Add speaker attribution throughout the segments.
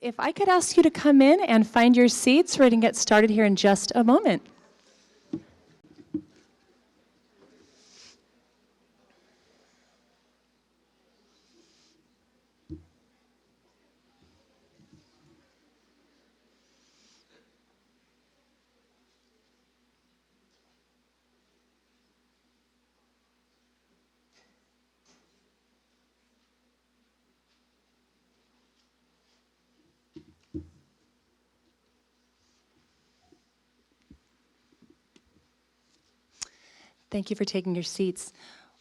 Speaker 1: If I could ask you to come in and find your seats, we're going to get started here in just a moment. Thank you for taking your seats.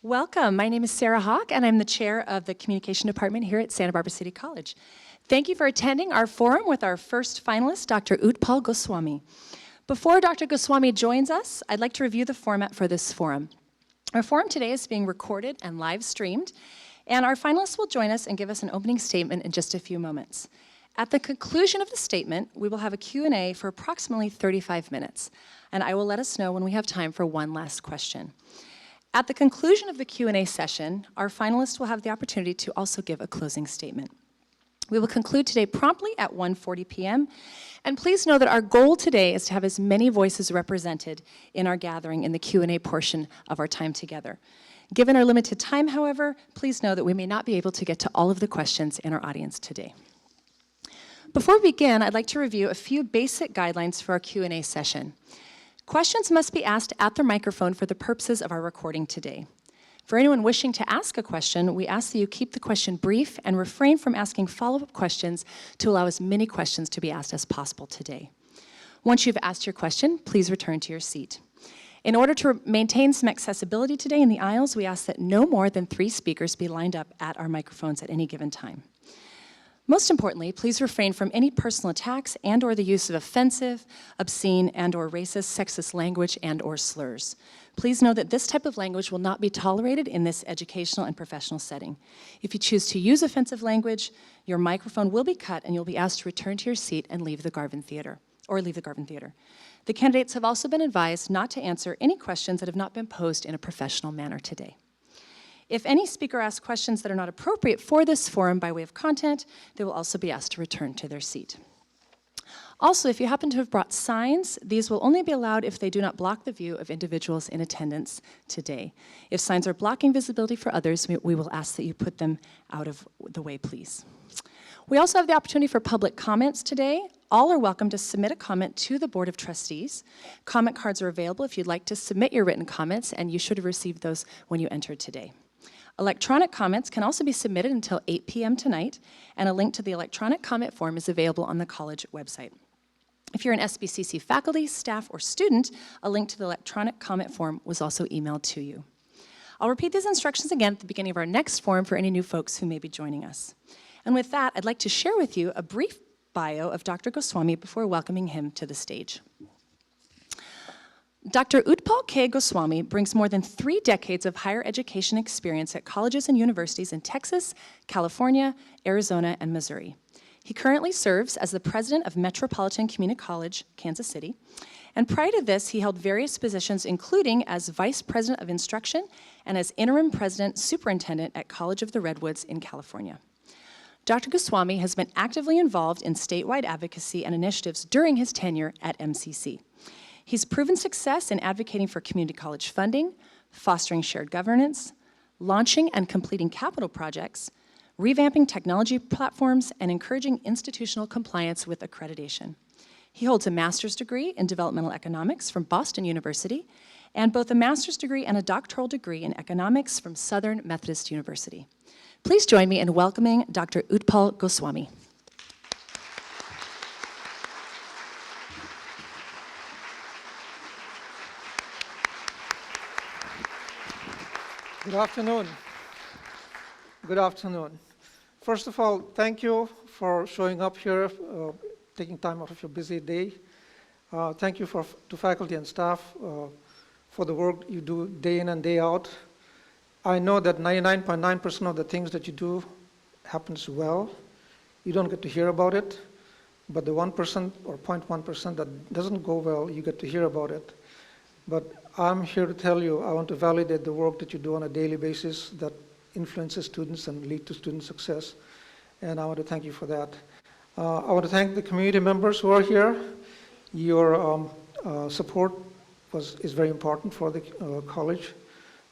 Speaker 1: Welcome. My name is Sarah Hawk, and I'm the chair of the Communication Department here at Santa Barbara City College. Thank you for attending our forum with our first finalist, Dr. Utpal Goswami. Before Dr. Goswami joins us, I'd like to review the format for this forum. Our forum today is being recorded and live streamed, and our finalists will join us and give us an opening statement in just a few moments. At the conclusion of the statement, we will have a Q&A for approximately 35 minutes, and I will let us know when we have time for one last question. At the conclusion of the Q&A session, our finalists will have the opportunity to also give a closing statement. We will conclude today promptly at 1:40 p.m., and please know that our goal today is to have as many voices represented in our gathering in the Q&A portion of our time together. Given our limited time, however, please know that we may not be able to get to all of the questions in our audience today. Before we begin, I'd like to review a few basic guidelines for our Q&A session. Questions must be asked at the microphone for the purposes of our recording today. For anyone wishing to ask a question, we ask that you keep the question brief and refrain from asking follow-up questions to allow as many questions to be asked as possible today. Once you've asked your question, please return to your seat. In order to maintain some accessibility today in the aisles, we ask that no more than 3 speakers be lined up at our microphones at any given time. Most importantly, please refrain from any personal attacks and or the use of offensive, obscene, and or racist, sexist language and or slurs. Please know that this type of language will not be tolerated in this educational and professional setting. If you choose to use offensive language, your microphone will be cut and you'll be asked to return to your seat and leave the Garvin Theater. The candidates have also been advised not to answer any questions that have not been posed in a professional manner today. If any speaker asks questions that are not appropriate for this forum by way of content, they will also be asked to return to their seat. Also, if you happen to have brought signs, these will only be allowed if they do not block the view of individuals in attendance today. If signs are blocking visibility for others, we will ask that you put them out of the way, please. We also have the opportunity for public comments today. All are welcome to submit a comment to the Board of Trustees. Comment cards are available if you'd like to submit your written comments, and you should have received those when you entered today. Electronic comments can also be submitted until 8 p.m. tonight, and a link to the electronic comment form is available on the college website. If you're an SBCC faculty, staff, or student, a link to the electronic comment form was also emailed to you. I'll repeat these instructions again at the beginning of our next forum for any new folks who may be joining us. And with that, I'd like to share with you a brief bio of Dr. Goswami before welcoming him to the stage. Dr. Utpal K. Goswami brings more than 3 decades of higher education experience at colleges and universities in Texas, California, Arizona, and Missouri. He currently serves as the president of Metropolitan Community College, Kansas City, and prior to this, he held various positions, including as vice president of instruction and as interim president superintendent at College of the Redwoods in California. Dr. Goswami has been actively involved in statewide advocacy and initiatives during his tenure at MCC. He's proven success in advocating for community college funding, fostering shared governance, launching and completing capital projects, revamping technology platforms, and encouraging institutional compliance with accreditation. He holds a master's degree in developmental economics from Boston University, and both a master's degree and a doctoral degree in economics from Southern Methodist University. Please join me in welcoming Dr. Utpal Goswami.
Speaker 2: Good afternoon. Good afternoon. First of all, thank you for showing up here, taking time out of your busy day. Thank you to faculty and staff for the work you do day in and day out. I know that 99.9% of the things that you do happens well. You don't get to hear about it, but the 1% or 0.1% that doesn't go well, you get to hear about it. But I'm here to tell you, I want to validate the work that you do on a daily basis that influences students and lead to student success. And I want to thank you for that. I want to thank the community members who are here. Your support is very important for the college.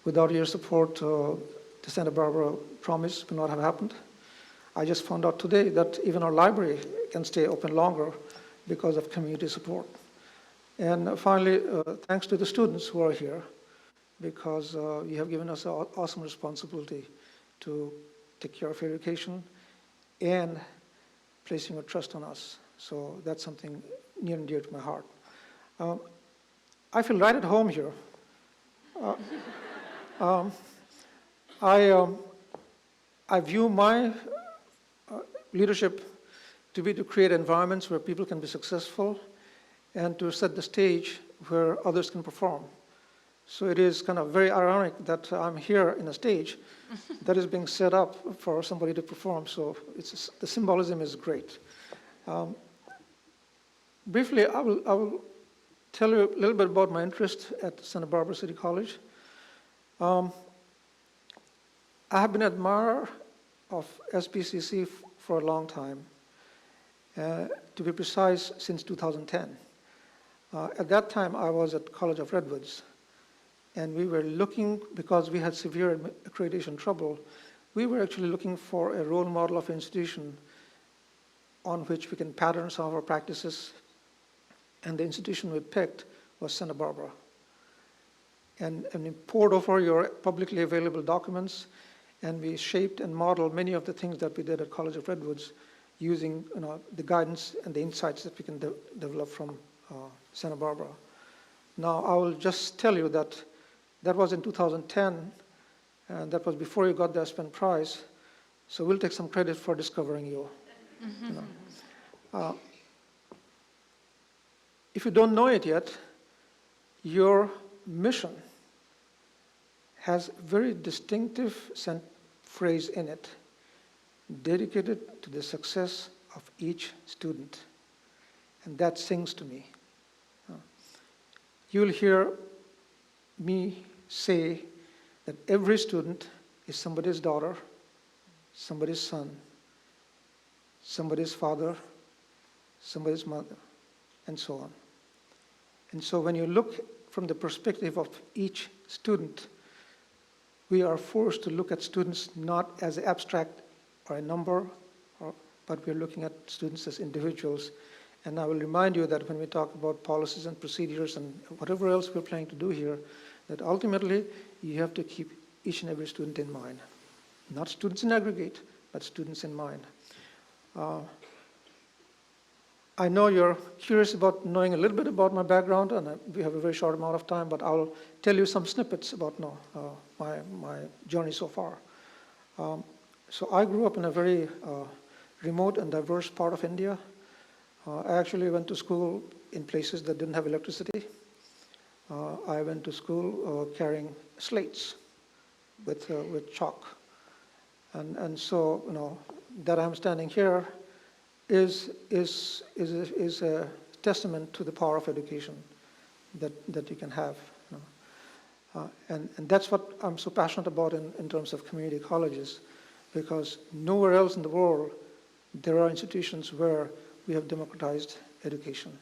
Speaker 2: Without your support, the Santa Barbara promise would not have happened. I just found out today that even our library can stay open longer because of community support. And finally, thanks to the students who are here, because you have given us an awesome responsibility to take care of your education and placing your trust on us. So that's something near and dear to my heart. I feel right at home here. I view my leadership to be to create environments where people can be successful and to set the stage where others can perform. So it is kind of very ironic that I'm here in a stage that is being set up for somebody to perform. So the symbolism is great. Briefly, I will tell you a little bit about my interest at Santa Barbara City College. I have been an admirer of SBCC for a long time, to be precise, since 2010. At that time, I was at College of Redwoods, and we were looking, because we had severe accreditation trouble, we were actually looking for a role model of institution on which we can pattern some of our practices, and the institution we picked was Santa Barbara. And we poured over your publicly available documents, and we shaped and modeled many of the things that we did at College of Redwoods using the guidance and the insights that we can develop from Santa Barbara. Now, I will just tell you that that was in 2010, and that was before you got the Aspen Prize, so we'll take some credit for discovering you. If you don't know it yet, your mission has a very distinctive phrase in it, dedicated to the success of each student. And that sings to me. You'll hear me say that every student is somebody's daughter, somebody's son, somebody's father, somebody's mother, and so on. And so when you look from the perspective of each student, we are forced to look at students not as abstract or a number, but we're looking at students as individuals. And I will remind you that when we talk about policies and procedures and whatever else we're planning to do here, that ultimately you have to keep each and every student in mind. Not students in aggregate, but students in mind. I know you're curious about knowing a little bit about my background, and we have a very short amount of time, but I'll tell you some snippets about my journey so far. So I grew up in a very remote and diverse part of India. I actually went to school in places that didn't have electricity. I went to school carrying slates with chalk. And so, that I'm standing here is a testament to the power of education that you can have. And that's what I'm so passionate about in terms of community colleges, because nowhere else in the world there are institutions where we have democratized education.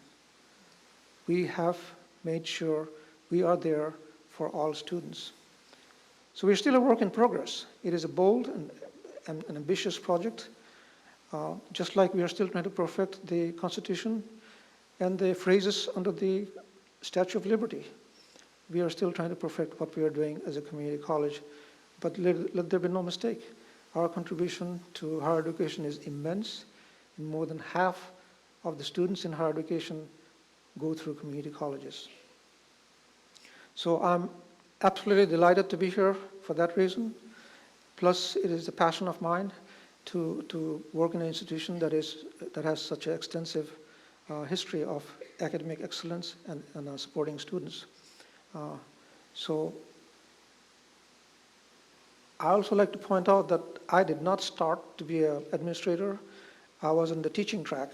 Speaker 2: We have made sure we are there for all students. So we're still a work in progress. It is a bold and an ambitious project. Just like we are still trying to perfect the Constitution and the phrases under the Statue of Liberty. We are still trying to perfect what we are doing as a community college. But let there be no mistake. Our contribution to higher education is immense, and more than half of the students in higher education go through community colleges. So I'm absolutely delighted to be here for that reason. Plus, it is a passion of mine to work in an institution that has such an extensive history of academic excellence and supporting students. So I also like to point out that I did not start to be an administrator. I was in the teaching track.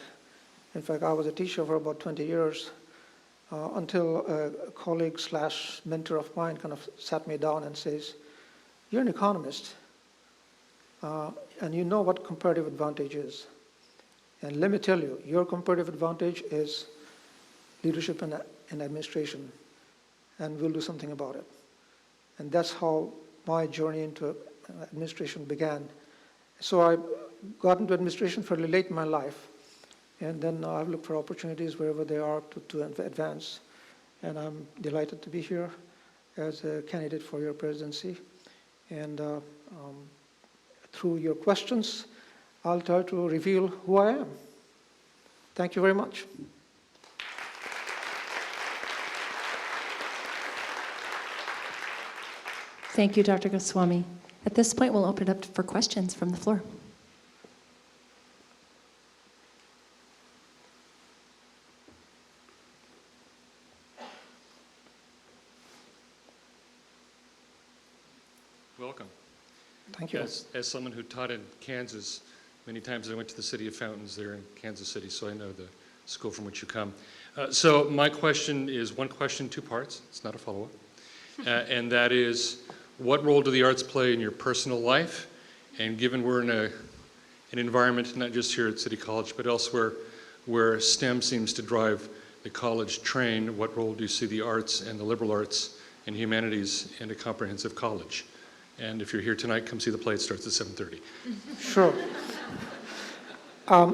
Speaker 2: In fact, I was a teacher for about 20 years until a colleague / mentor of mine kind of sat me down and says, "You're an economist, and you know what comparative advantage is. And let me tell you, your competitive advantage is leadership and administration, and we'll do something about it. And that's how my journey into administration began. So I got into administration fairly late in my life, and then I've looked for opportunities wherever they are to advance. And I'm delighted to be here as a candidate for your presidency. And through your questions, I'll try to reveal who I am. Thank you very much.
Speaker 1: Thank you, Dr. Goswami. At this point, we'll open it up for questions from the floor.
Speaker 3: Welcome.
Speaker 2: Thank you.
Speaker 3: As someone who taught in Kansas, many times I went to the City of Fountains there in Kansas City, so I know the school from which you come. So my question is one question, two parts. It's not a follow-up. And that is, what role do the arts play in your personal life? And given we're in an environment, not just here at City College, but elsewhere, where STEM seems to drive the college train, what role do you see the arts and the liberal arts and humanities in a comprehensive college? And if you're here tonight, come see the play. It starts at 7:30.
Speaker 2: Sure. I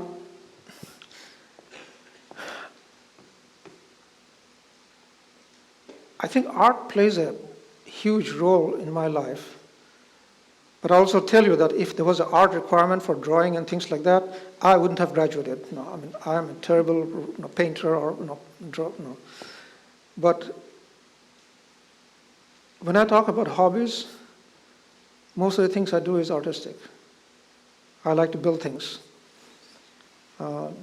Speaker 2: think art plays a huge role in my life. But I also tell you that if there was an art requirement for drawing and things like that, I wouldn't have graduated. No, I mean, I am a terrible painter or draw. No. But when I talk about hobbies, most of the things I do is artistic. I like to build things.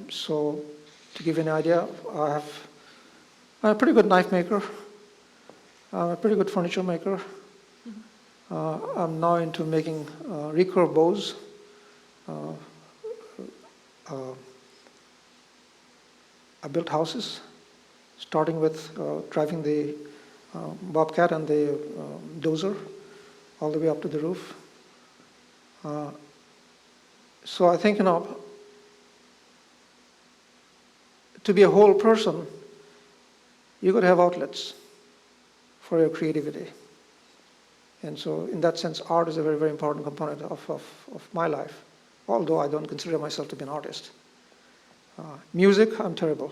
Speaker 2: So to give you an idea, I'm a pretty good knife maker. I'm a pretty good furniture maker. I'm now into making recurve bows. I built houses, starting with driving the bobcat and the dozer all the way up to the roof. So I think, to be a whole person, you got to have outlets for your creativity. And so in that sense, art is a very, very important component of my life, although I don't consider myself to be an artist. Music, I'm terrible.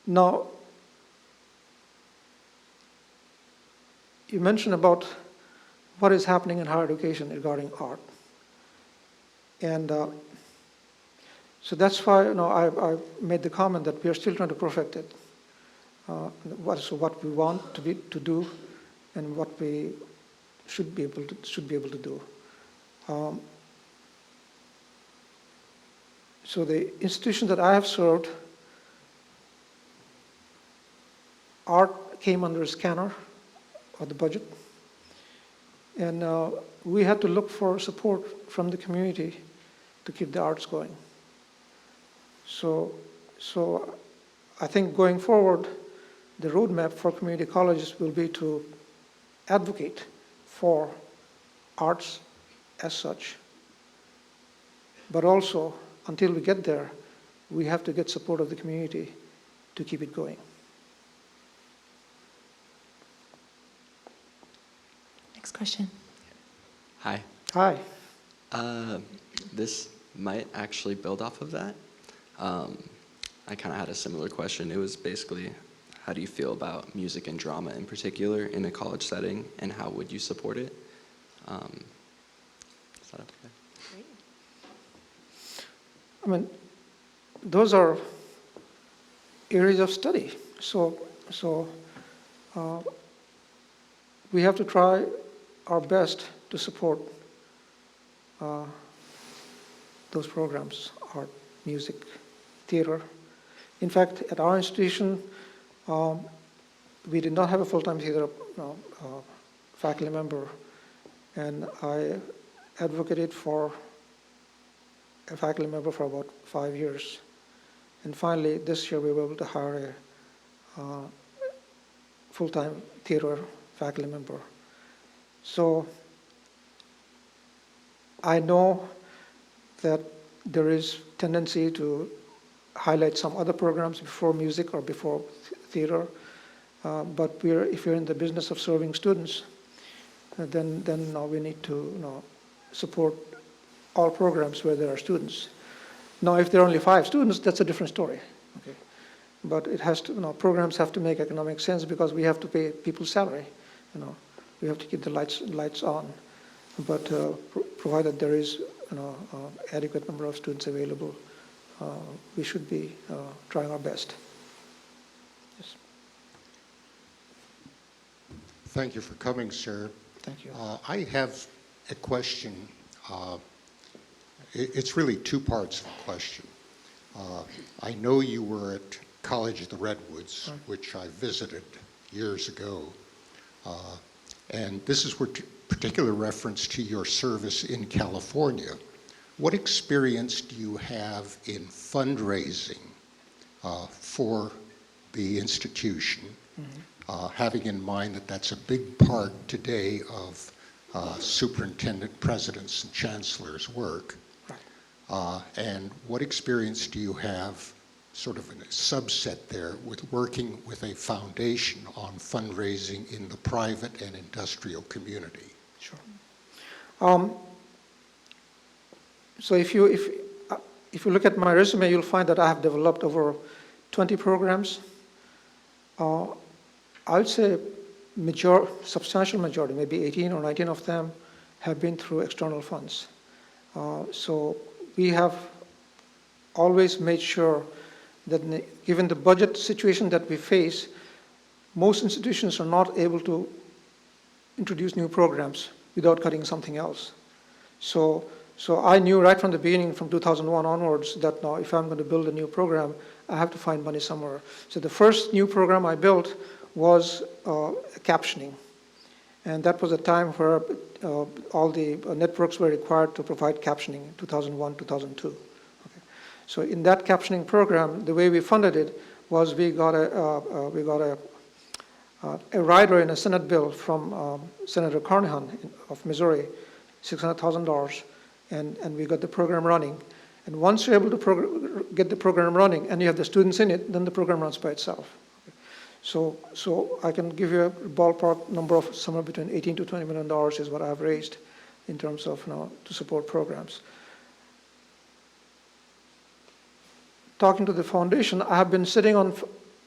Speaker 2: Now, you mentioned about what is happening in higher education regarding art. And so that's why I made the comment that we are still trying to perfect it. What we want to do and what we should be able to do. So the institution that I have served, art came under a scanner of the budget, and we had to look for support from the community to keep the arts going. So I think going forward, the roadmap for community colleges will be to advocate for arts as such. But also, until we get there, we have to get support of the community to keep it going.
Speaker 1: Next question.
Speaker 4: Hi.
Speaker 2: Hi.
Speaker 4: This might actually build off of that. I kind of had a similar question. It was basically, how do you feel about music and drama in particular in a college setting, and how would you support it? Is that okay?
Speaker 1: Great.
Speaker 2: I mean, those are areas of study. So we have to try our best to support those programs, art, music, theater. In fact, at our institution, we did not have a full-time theater faculty member, and I advocated for a faculty member for about 5 years. And finally, this year, we were able to hire a full-time theater faculty member. So I know that there is tendency to highlight some other programs before music or before theater. But if we're in the business of serving students, then we need to support all programs where there are students. Now, if there are only 5 students, that's a different story. Okay, but it has to. Programs have to make economic sense because we have to pay people's salary. We have to keep the lights on. But provided there is adequate number of students available, we should be trying our best. Yes.
Speaker 5: Thank you for coming, sir.
Speaker 2: Thank you.
Speaker 5: I have a question. It's really 2 parts of a question. I know you were at College of the Redwoods,
Speaker 2: Right.
Speaker 5: which I visited years ago. And this is with particular reference to your service in California. What experience do you have in fundraising for the institution, having in mind that that's a big part today of superintendent, presidents, and chancellors' work?
Speaker 2: Right.
Speaker 5: And what experience do you have, sort of in a subset there, with working with a foundation on fundraising in the private and industrial community?
Speaker 2: Sure. So if you look at my resume, you'll find that I have developed over 20 programs. I would say substantial majority, maybe 18 or 19 of them, have been through external funds. So we have always made sure that given the budget situation that we face, most institutions are not able to introduce new programs without cutting something else. So I knew right from the beginning, from 2001 onwards, that now if I'm going to build a new program, I have to find money somewhere. So the first new program I built was captioning. And that was a time where all the networks were required to provide captioning in 2001, 2002. Okay. So in that captioning program, the way we funded it was we got a rider in a Senate bill from Senator Carnahan of Missouri, $600,000, and we got the program running. And once you're able to get the program running and you have the students in it, then the program runs by itself. Okay. So I can give you a ballpark number of somewhere between $18 to $20 million is what I've raised in terms of to support programs. Talking to the foundation, I have been sitting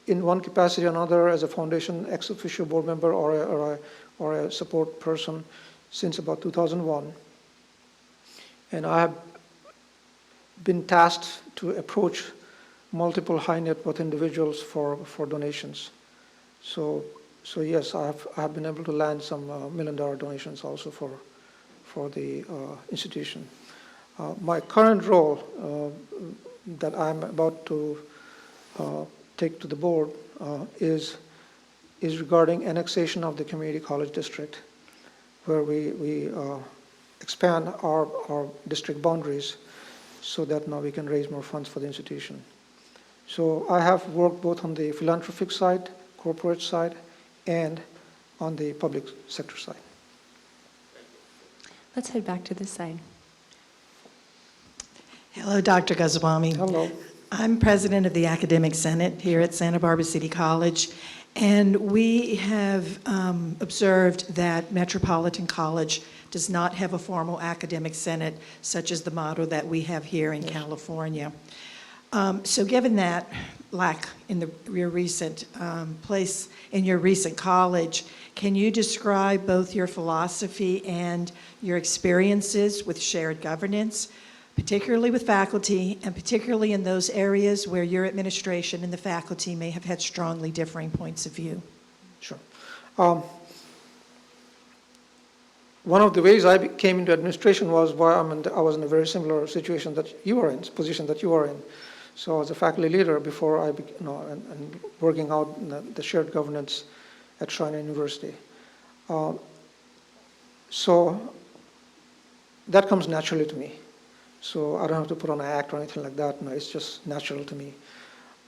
Speaker 2: in one capacity or another as a foundation ex officio board member or a support person since about 2001. And I have been tasked to approach multiple high net worth individuals for donations. So yes, I have been able to land some $1 million donations also for the institution. My current role that I'm about to take to the board is regarding annexation of the community college district, where we expand our district boundaries so that now we can raise more funds for the institution. So I have worked both on the philanthropic side, corporate side, and on the public sector side.
Speaker 1: Let's head back to this side.
Speaker 6: Hello, Dr. Goswami.
Speaker 2: Hello.
Speaker 6: I'm president of the Academic Senate here at Santa Barbara City College, and we have observed that Metropolitan College does not have a formal academic senate, such as the model that we have here in California. So given that lack in your recent place, in your recent college, can you describe both your philosophy and your experiences with shared governance, particularly with faculty, and particularly in those areas where your administration and the faculty may have had strongly differing points of view?
Speaker 2: Sure. One of the ways I came into administration was I was in a very similar situation that you are in, position that you are in. So I was a faculty leader before I, and working out the shared governance at Shriner University. So that comes naturally to me. So I don't have to put on an act or anything like that. No, it's just natural to me.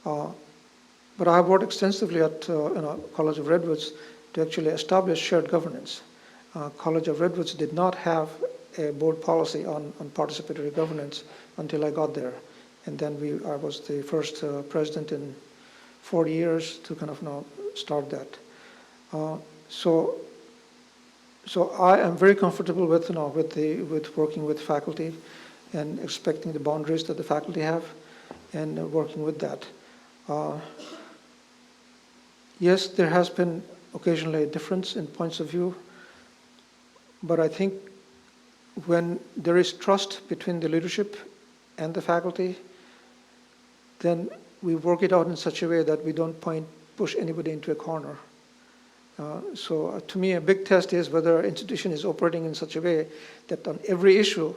Speaker 2: But I have worked extensively at College of Redwoods to actually establish shared governance. College of Redwoods did not have a board policy on participatory governance until I got there. And then I was the first president in 40 years to kind of start that. So I am very comfortable with with working with faculty and expecting the boundaries that the faculty have and working with that. Yes, there has been occasionally a difference in points of view, but I think when there is trust between the leadership and the faculty, then we work it out in such a way that we don't push anybody into a corner. So to me, a big test is whether an institution is operating in such a way that on every issue,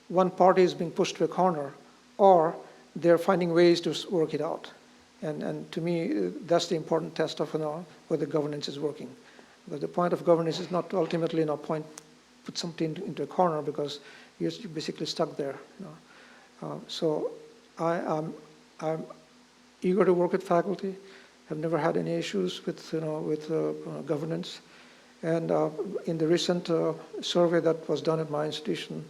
Speaker 2: one party is being pushed to a corner, or they're finding ways to work it out. And to me, that's the important test of whether governance is working. But the point of governance is not to ultimately put something into a corner, because you're basically stuck there. So I'm eager to work with faculty. I've never had any issues with governance. And in the recent survey that was done at my institution,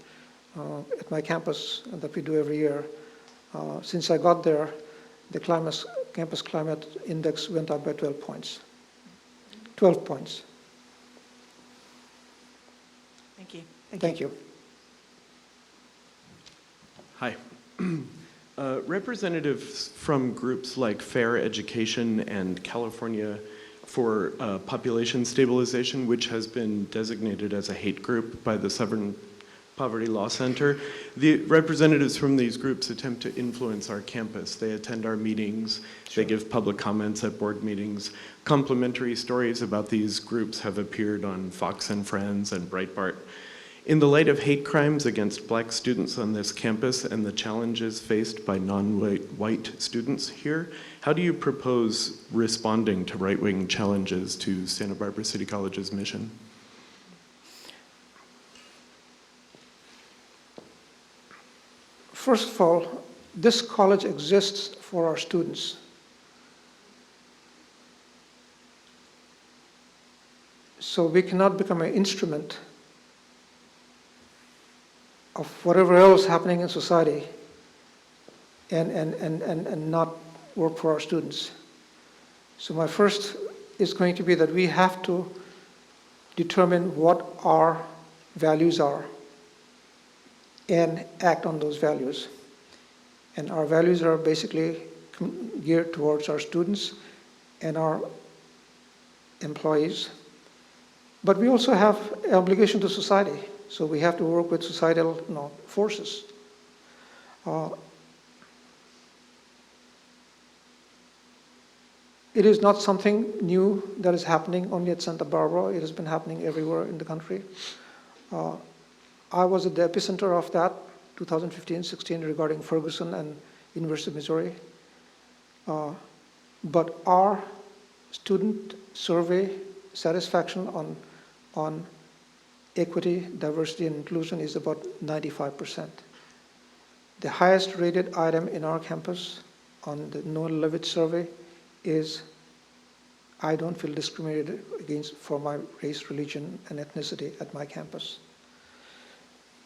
Speaker 2: at my campus, that we do every year, since I got there, the campus climate index went up by 12 points. 12 points.
Speaker 6: Thank you.
Speaker 2: Thank you.
Speaker 7: Hi. Representatives from groups like Fair Education and California for Population Stabilization, which has been designated as a hate group by the Southern Poverty Law Center. The representatives from these groups attempt to influence our campus. They attend our meetings, They give public comments at board meetings. Complimentary stories about these groups have appeared on Fox and Friends and Breitbart. In the light of hate crimes against black students on this campus and the challenges faced by non-white students here, how do you propose responding to right-wing challenges to Santa Barbara City College's mission?
Speaker 2: First of all, this college exists for our students. So we cannot become an instrument of whatever else happening in society and not work for our students. So my first is going to be that we have to determine what our values are and act on those values. And our values are basically geared towards our students and our employees. But we also have an obligation to society. So we have to work with societal forces. It is not something new that is happening only at Santa Barbara. It has been happening everywhere in the country. I was at the epicenter of that, 2015-16, regarding Ferguson and University of Missouri. But our student survey satisfaction on equity, diversity, and inclusion is about 95%. The highest rated item in our campus on the Noel Levitt survey is, I don't feel discriminated against for my race, religion, and ethnicity at my campus.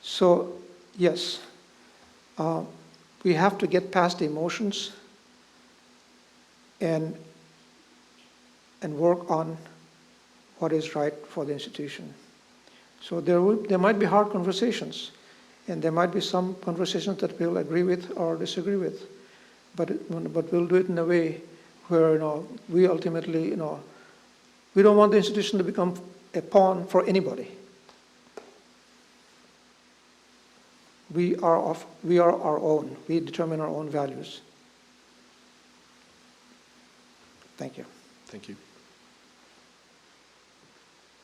Speaker 2: So, yes, we have to get past the emotions and work on what is right for the institution. So there might be hard conversations, and there might be some conversations that we'll agree with or disagree with, but we'll do it in a way where we ultimately we don't want the institution to become a pawn for anybody. We are our own. We determine our own values. Thank you.
Speaker 7: Thank you.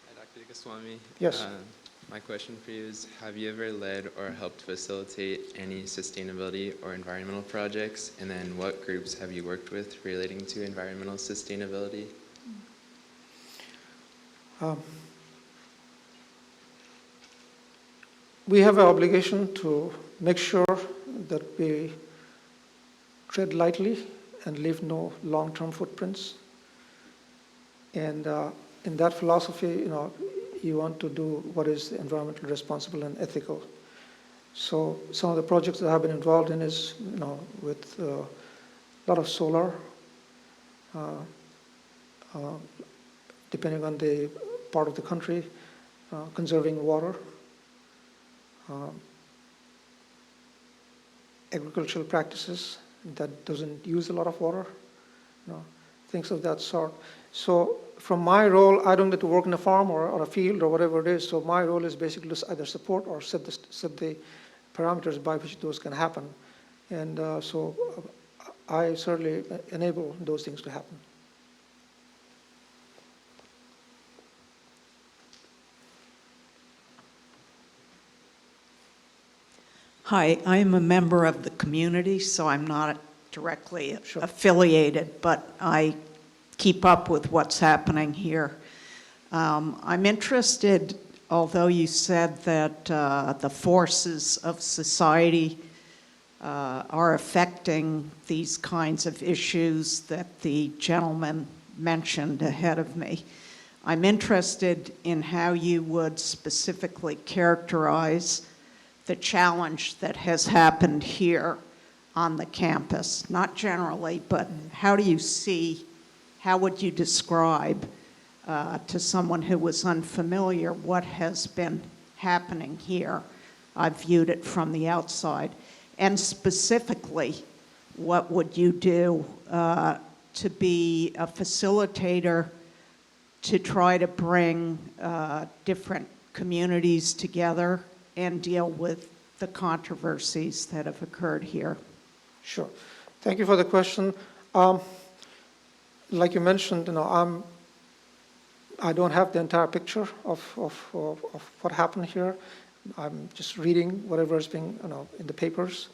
Speaker 8: Hi, Dr. Goswami.
Speaker 2: Yes.
Speaker 8: My question for you is, have you ever led or helped facilitate any sustainability or environmental projects? And then what groups have you worked with relating to environmental sustainability?
Speaker 2: We have an obligation to make sure that we tread lightly and leave no long-term footprints. And in that philosophy, you want to do what is environmentally responsible and ethical. So some of the projects that I've been involved in is, with a lot of solar, depending on the part of the country, conserving water, agricultural practices that doesn't use a lot of water, things of that sort. So from my role, I don't get to work in a farm or a field or whatever it is. So my role is basically to either support or set the parameters by which those can happen. And so I certainly enable those things to happen.
Speaker 9: Hi, I am a member of the community, so I'm not directly
Speaker 2: Sure.
Speaker 9: affiliated, but I keep up with what's happening here. I'm interested, although you said that the forces of society are affecting these kinds of issues that the gentleman mentioned ahead of me. I'm interested in how you would specifically characterize the challenge that has happened here on the campus, not generally, but how would you describe to someone who was unfamiliar what has been happening here? I've viewed it from the outside. And specifically, what would you do to be a facilitator to try to bring different communities together and deal with the controversies that have occurred here?
Speaker 2: Sure. Thank you for the question. Like you mentioned, I don't have the entire picture of what happened here. I'm just reading whatever is being, in the papers.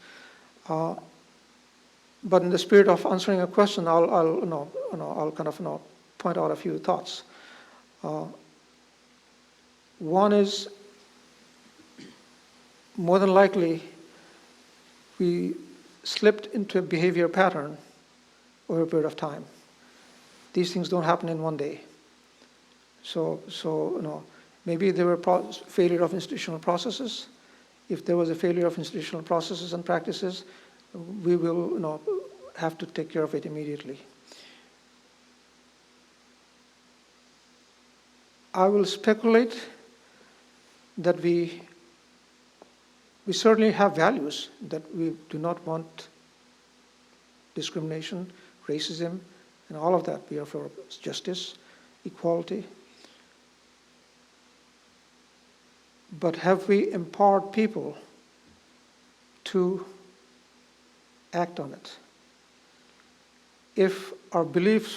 Speaker 2: But in the spirit of answering a question, I'll kind of point out a few thoughts. One is, more than likely, we slipped into a behavior pattern over a period of time. These things don't happen in one day. So maybe there were failure of institutional processes. If there was a failure of institutional processes and practices, we will have to take care of it immediately. I will speculate that we certainly have values, that we do not want discrimination, racism, and all of that. We are for justice, equality. But have we empowered people to act on it? If our beliefs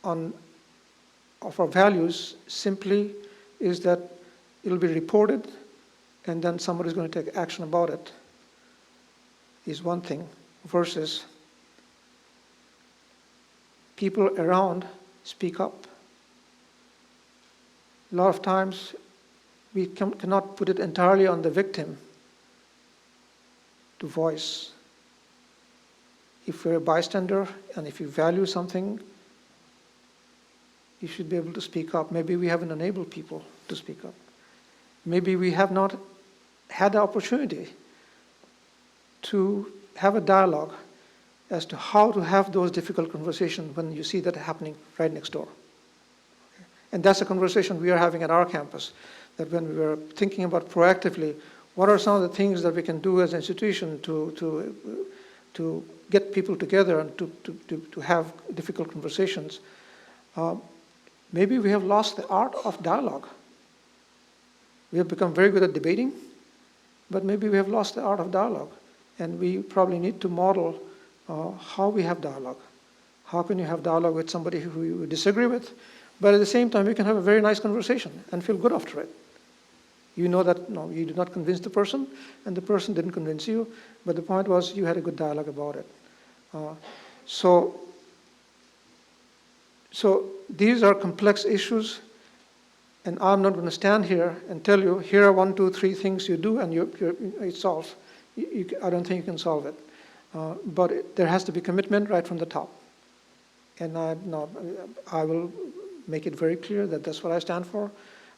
Speaker 2: of our values simply is that it'll be reported and then somebody's going to take action about it, is one thing, versus people around speak up. A lot of times we cannot put it entirely on the victim to voice. If you're a bystander and if you value something, you should be able to speak up. Maybe we haven't enabled people to speak up. Maybe we have not had the opportunity to have a dialogue as to how to have those difficult conversations when you see that happening right next door. And that's a conversation we are having at our campus, that when we were thinking about proactively, what are some of the things that we can do as an institution to get people together and to have difficult conversations. Maybe we have lost the art of dialogue. We have become very good at debating, but maybe we have lost the art of dialogue. And we probably need to model how we have dialogue. How can you have dialogue with somebody who you disagree with, but at the same time, you can have a very nice conversation and feel good after it. You know that you did not convince the person, and the person didn't convince you, but the point was you had a good dialogue about it. So these are complex issues, and I'm not going to stand here and tell you, here are 1, 2, 3 things you do, and it's solved. I don't think you can solve it. But there has to be commitment right from the top. And I will make it very clear that that's what I stand for.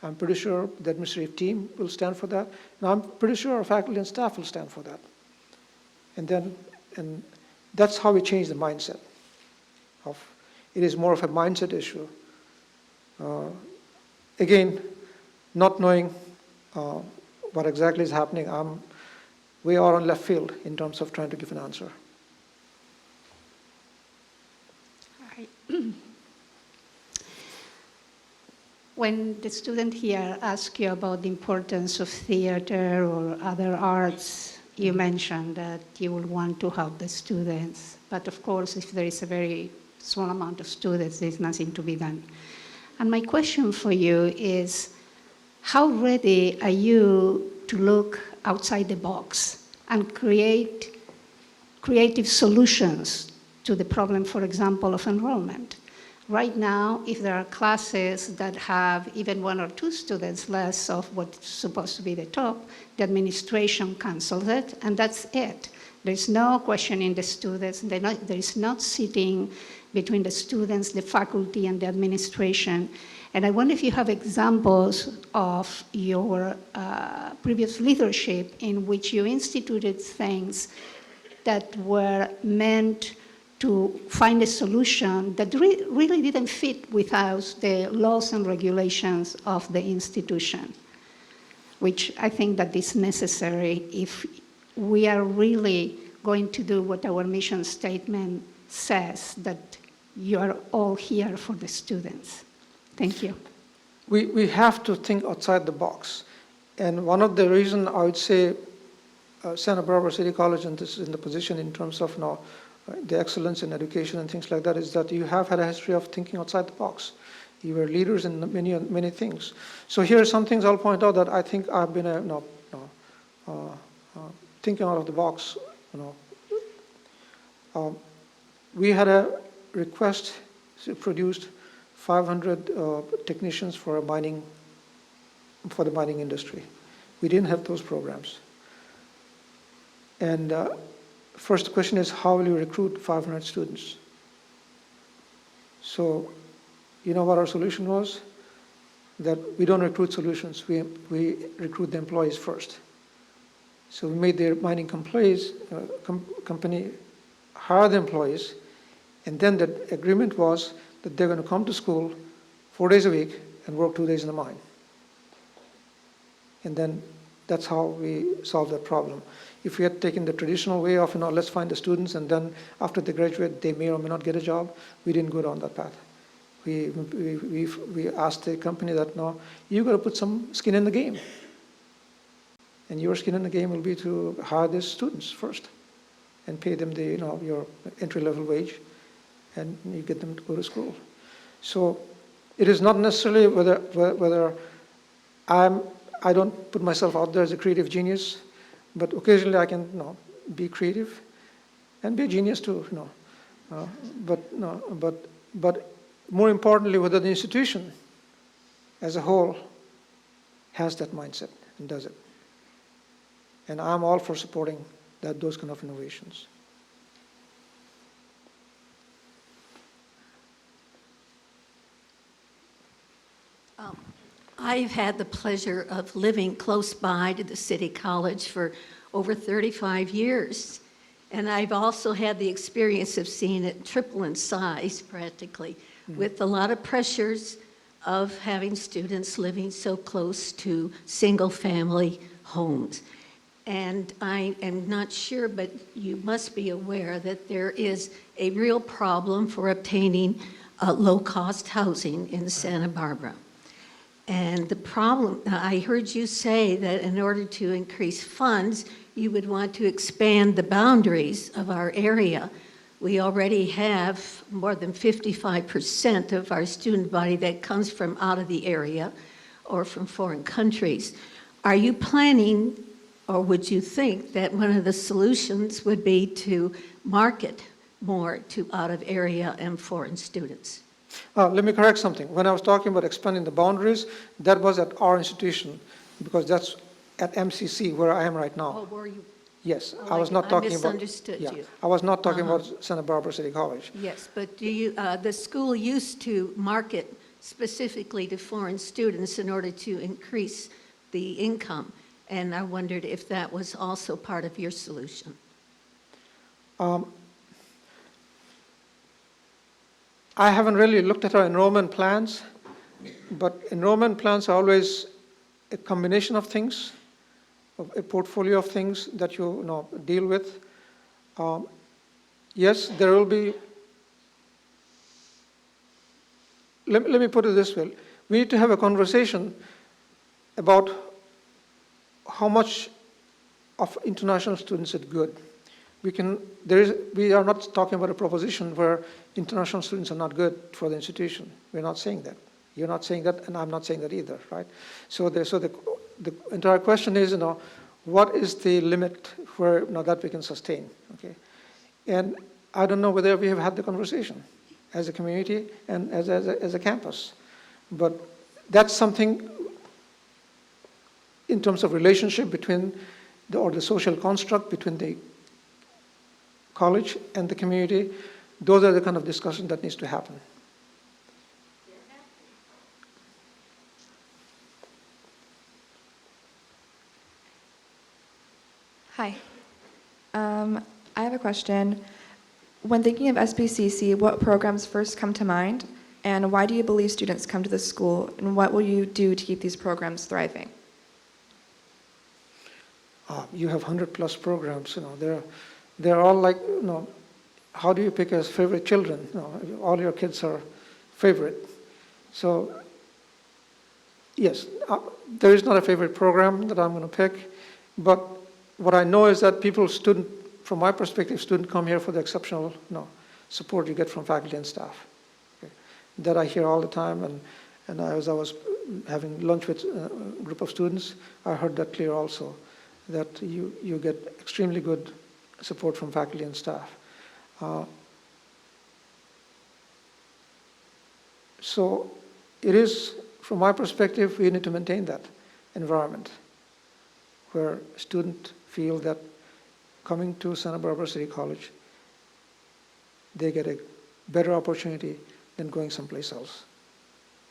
Speaker 2: I'm pretty sure the administrative team will stand for that. And I'm pretty sure our faculty and staff will stand for that. And that's how we change the mindset. It is more of a mindset issue. Again, not knowing what exactly is happening, we are on left field in terms of trying to give an answer.
Speaker 10: When the student here asks you about the importance of theater or other arts, you mentioned that you will want to help the students. But of course, if there is a very small amount of students, there's nothing to be done. And my question for you is, how ready are you to look outside the box and create creative solutions to the problem, for example, of enrollment? Right now, if there are classes that have even 1 or 2 students less of what's supposed to be the top, the administration cancels it, and that's it. There's no questioning the students. There is not sitting between the students, the faculty, and the administration. And I wonder if you have examples of your previous leadership in which you instituted things that were meant to find a solution that really didn't fit without the laws and regulations of the institution, which I think that is necessary if we are really going to do what our mission statement says, that you are all here for the students. Thank you.
Speaker 2: We have to think outside the box. And one of the reasons I would say Santa Barbara City College and this is in the position in terms of the excellence in education and things like that is that you have had a history of thinking outside the box. You were leaders in many things. So here are some things I'll point out that I think I've been thinking out of the box. We had a request produced 500 technicians for the mining industry. We didn't have those programs. And first question is, how will you recruit 500 students? So, you know what our solution was? That we don't recruit solutions, we recruit the employees first. So we made the mining employees, company hire the employees, and then the agreement was that they're going to come to school 4 days a week and work 2 days in the mine. And then that's how we solved that problem. If we had taken the traditional way of, let's find the students and then after they graduate, they may or may not get a job, we didn't go down that path. We asked the company that, no, you got to put some skin in the game. And your skin in the game will be to hire these students first and pay them your entry-level wage, and you get them to go to school. So it is not necessarily whether I don't put myself out there as a creative genius, but occasionally I can be creative and be a genius too. But more importantly, whether the institution as a whole has that mindset and does it. And I'm all for supporting those kind of innovations.
Speaker 11: I've had the pleasure of living close by to the City College for over 35 years. And I've also had the experience of seeing it triple in size practically, with a lot of pressures of having students living so close to single-family homes. And I am not sure, but you must be aware that there is a real problem for obtaining low-cost housing in Santa Barbara. And the problem, I heard you say that in order to increase funds, you would want to expand the boundaries of our area. We already have more than 55% of our student body that comes from out of the area or from foreign countries. Are you planning, or would you think that one of the solutions would be to market more to out of area and foreign students?
Speaker 2: Let me correct something. When I was talking about expanding the boundaries, that was at our institution, because that's at MCC, where I am right now.
Speaker 11: Oh, were you?
Speaker 2: Yes,
Speaker 11: Oh,
Speaker 2: I was not talking about.
Speaker 11: misunderstood you.
Speaker 2: I was not talking about Santa Barbara City College.
Speaker 11: Yes, but do you, the school used to market specifically to foreign students in order to increase the income. And I wondered if that was also part of your solution.
Speaker 2: I haven't really looked at our enrollment plans, but enrollment plans are always a combination of things, of a portfolio of things that you know, deal with. Yes, there will be, let me put it this way. We need to have a conversation about how much of international students is good. We are not talking about a proposition where international students are not good for the institution. We're not saying that. You're not saying that, and I'm not saying that either, right? So the entire question is, you know, what is the limit where, you know, that we can sustain, okay? And I don't know whether we have had the conversation as a community and as a campus, but that's something in terms of relationship between the social construct between the college and the community. Those are the kind of discussion that needs to happen.
Speaker 12: Hi. I have a question. When thinking of SBCC, what programs first come to mind? And why do you believe students come to the school? And what will you do to keep these programs thriving?
Speaker 2: You have 100+ programs, you know, they're all like, you know, how do you pick as favorite children? You know, all your kids are favorite. So, yes, there is not a favorite program that I'm going to pick, but what I know is that from my perspective, students come here for the exceptional, you know, support you get from faculty and staff. Okay? That I hear all the time, and as I was having lunch with a group of students, I heard that clear also, that you get extremely good support from faculty and staff. So it is, from my perspective, we need to maintain that environment where students feel that coming to Santa Barbara City College, they get a better opportunity than going someplace else.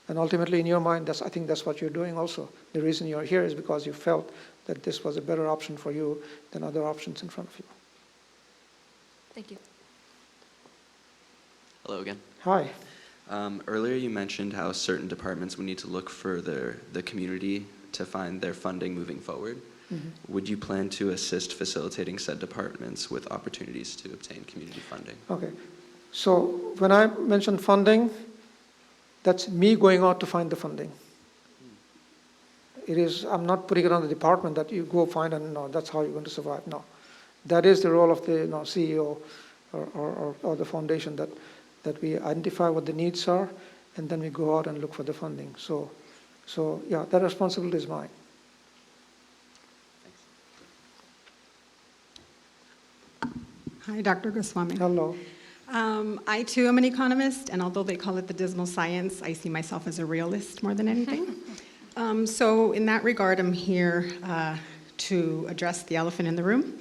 Speaker 2: And ultimately, in your mind, I think that's what you're doing also. The reason you're here is because you felt that this was a better option for you than other options in front of you.
Speaker 12: Thank you.
Speaker 4: Hello again.
Speaker 2: Hi.
Speaker 4: Earlier you mentioned how certain departments would need to look for the community to find their funding moving forward. Mm-hmm. Would you plan to assist facilitating said departments with opportunities to obtain community funding? Okay.
Speaker 2: So when I mentioned funding, that's me going out to find the funding. It is, I'm not putting it on the department that you go find and no, that's how you're going to survive. No. That is the role of the CEO or the foundation, that we identify what the needs are and then we go out and look for the funding. So yeah, that responsibility is mine.
Speaker 13: Hi, Dr. Goswami.
Speaker 2: Hello.
Speaker 13: I too am an economist, and although they call it the dismal science, I see myself as a realist more than anything. So in that regard, I'm here to address the elephant in the room.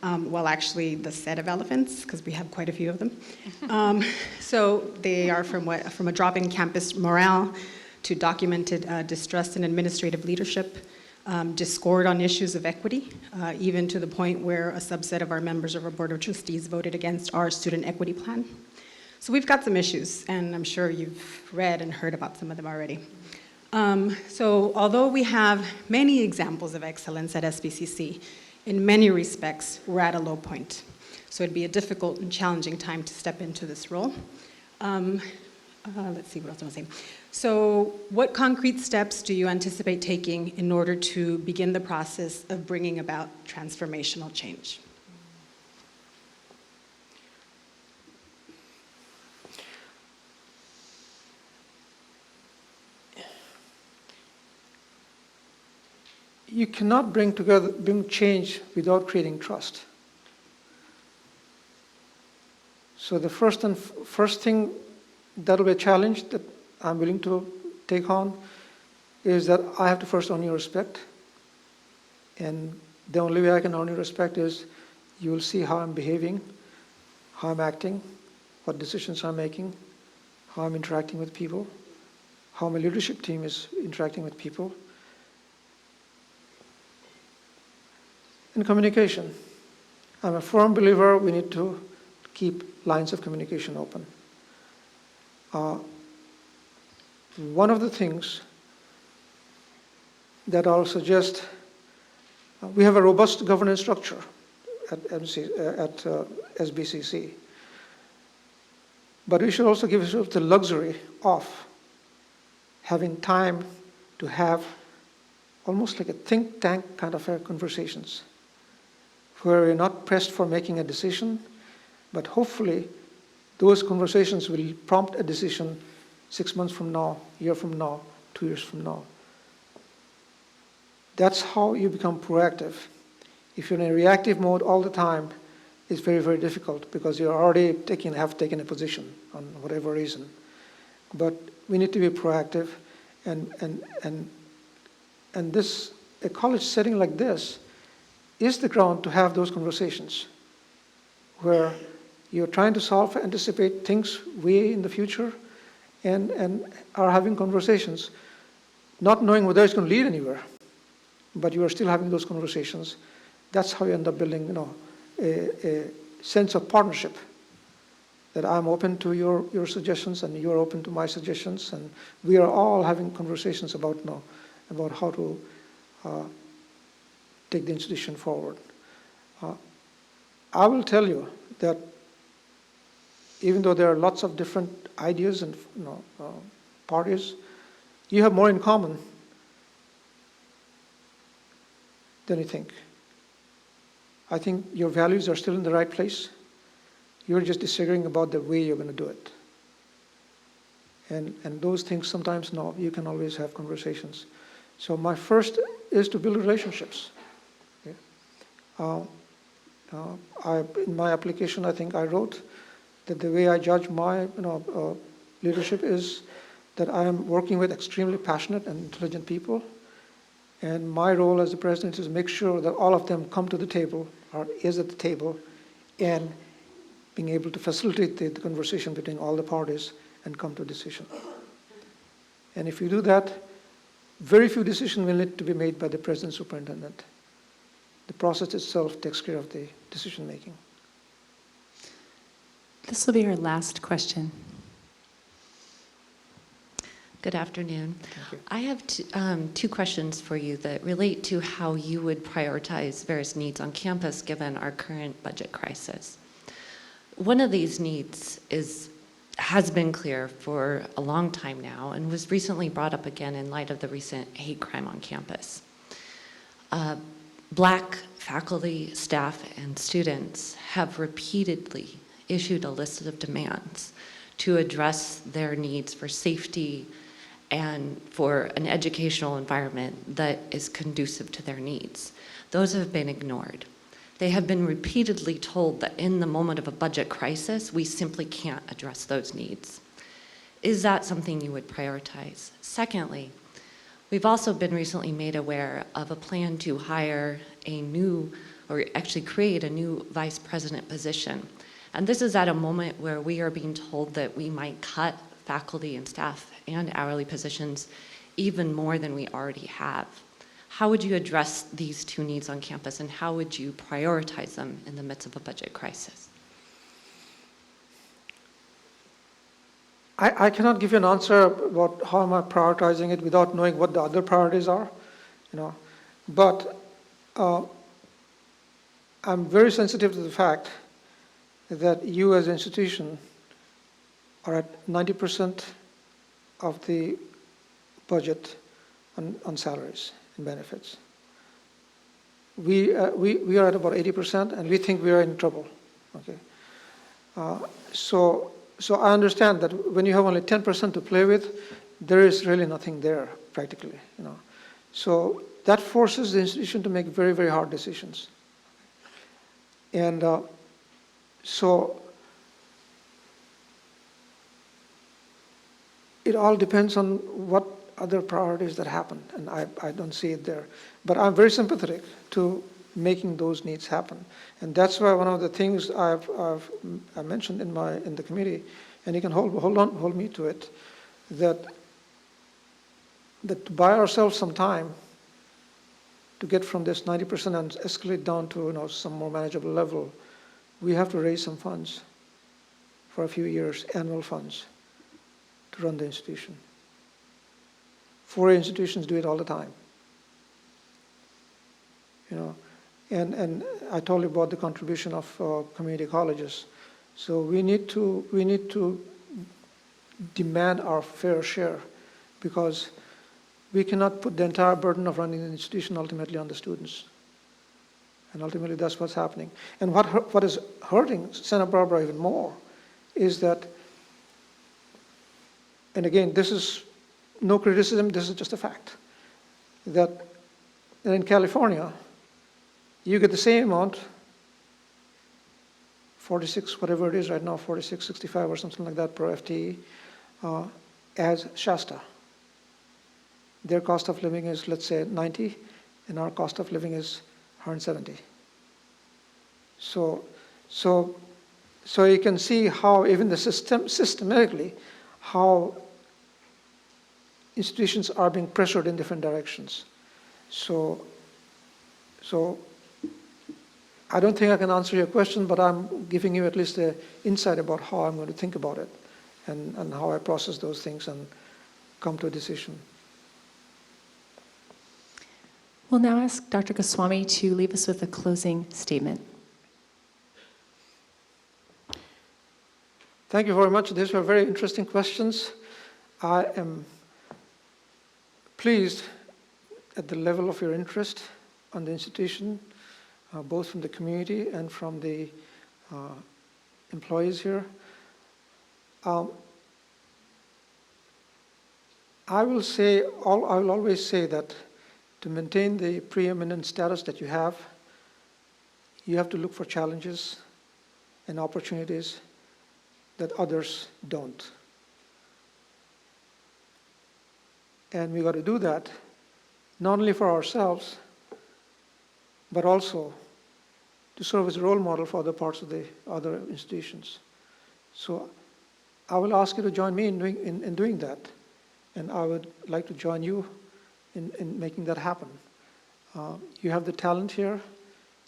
Speaker 13: Well, actually, the set of elephants, because we have quite a few of them. So they are from a drop in campus morale to documented distrust in administrative leadership, discord on issues of equity, even to the point where a subset of our members of our Board of Trustees voted against our student equity plan. So we've got some issues, and I'm sure you've read and heard about some of them already. So although we have many examples of excellence at SBCC, in many respects, we're at a low point. So it'd be a difficult and challenging time to step into this role. Let's see, what else I want to say. So what concrete steps do you anticipate taking in order to begin the process of bringing about transformational change?
Speaker 2: You cannot bring change without creating trust. So the first thing that will be a challenge that I'm willing to take on is that I have to first earn your respect. And the only way I can earn your respect is you will see how I'm behaving, how I'm acting, what decisions I'm making, how I'm interacting with people, how my leadership team is interacting with people. In communication, I'm a firm believer we need to keep lines of communication open. One of the things that I'll suggest, we have a robust governance structure at SBCC, but we should also give ourselves the luxury of having time to have almost like a think tank kind of conversations, where we're not pressed for making a decision, but hopefully those conversations will prompt a decision 6 months from now, a year from now, 2 years from now. That's how you become proactive. If you're in a reactive mode all the time, it's very, very difficult because you're already have taken a position on whatever reason. But we need to be proactive, and this, a college setting like this is the ground to have those conversations where you're trying to solve, anticipate things way in the future, and are having conversations, not knowing whether it's going to lead anywhere, but you are still having those conversations. That's how you end up building, a sense of partnership, that I'm open to your suggestions and you're open to my suggestions, and we are all having conversations about how to take the institution forward. I will tell you that even though there are lots of different ideas and parties, you have more in common than you think. I think your values are still in the right place. You're just disagreeing about the way you're going to do it. And those things sometimes, no, you can always have conversations. So my first is to build relationships. Okay? In my application, I think I wrote that the way I judge my leadership is that I am working with extremely passionate and intelligent people. And my role as the president is to make sure that all of them come to the table, or is at the table, and being able to facilitate the conversation between all the parties and come to a decision. And if you do that, very few decisions will need to be made by the president superintendent. The process itself takes care of the decision making.
Speaker 1: This will be our last question.
Speaker 14: Good afternoon.
Speaker 2: Thank you.
Speaker 14: I have two questions for you that relate to how you would prioritize various needs on campus given our current budget crisis. One of these needs has been clear for a long time now and was recently brought up again in light of the recent hate crime on campus. Black faculty, staff, and students have repeatedly issued a list of demands to address their needs for safety and for an educational environment that is conducive to their needs. Those have been ignored. They have been repeatedly told that in the moment of a budget crisis, we simply can't address those needs. Is that something you would prioritize? Secondly, we've also been recently made aware of a plan to hire a new, or actually create a new vice president position. And this is at a moment where we are being told that we might cut faculty and staff and hourly positions even more than we already have. How would you address these two needs on campus, and how would you prioritize them in the midst of a budget crisis?
Speaker 2: I cannot give you an answer about how am I prioritizing it without knowing what the other priorities are, But I'm very sensitive to the fact that you as an institution are at 90% of the budget on salaries and benefits. We are at about 80%, and we think we are in trouble. Okay, so I understand that when you have only 10% to play with, there is really nothing there practically. So that forces the institution to make very, very hard decisions. And so it all depends on what other priorities that happen, and I don't see it there. But I'm very sympathetic to making those needs happen, and that's why one of the things I mentioned in the committee, and you can hold me to it, that that to buy ourselves some time to get from this 90% and escalate down to some more manageable level, we have to raise some funds for a few years, annual funds, to run the institution. 4A institutions do it all the time. And I told you about the contribution of community colleges. So we need to demand our fair share, because we cannot put the entire burden of running the institution ultimately on the students. And ultimately that's what's happening. And what is hurting Santa Barbara even more is that, and again, this is no criticism, this is just a fact, that in California, you get the same amount, 46, whatever it is right now, 46.65 or something like that per FTE, as Shasta. Their cost of living is, let's say, 90, and our cost of living is 170. So you can see how even the systematically, how institutions are being pressured in different directions. So I don't think I can answer your question, but I'm giving you at least an insight about how I'm going to think about it and how I process those things and come to a decision.
Speaker 1: We'll now ask Dr. Goswami to leave us with a closing statement.
Speaker 2: Thank you very much. These were very interesting questions. I am pleased at the level of your interest on the institution, both from the community and from the employees here. I will always say that to maintain the preeminent status that you have to look for challenges and opportunities that others don't. And we got to do that not only for ourselves, but also to serve as a role model for other parts of the other institutions. So I will ask you to join me in doing that. And I would like to join you in making that happen. You have the talent here.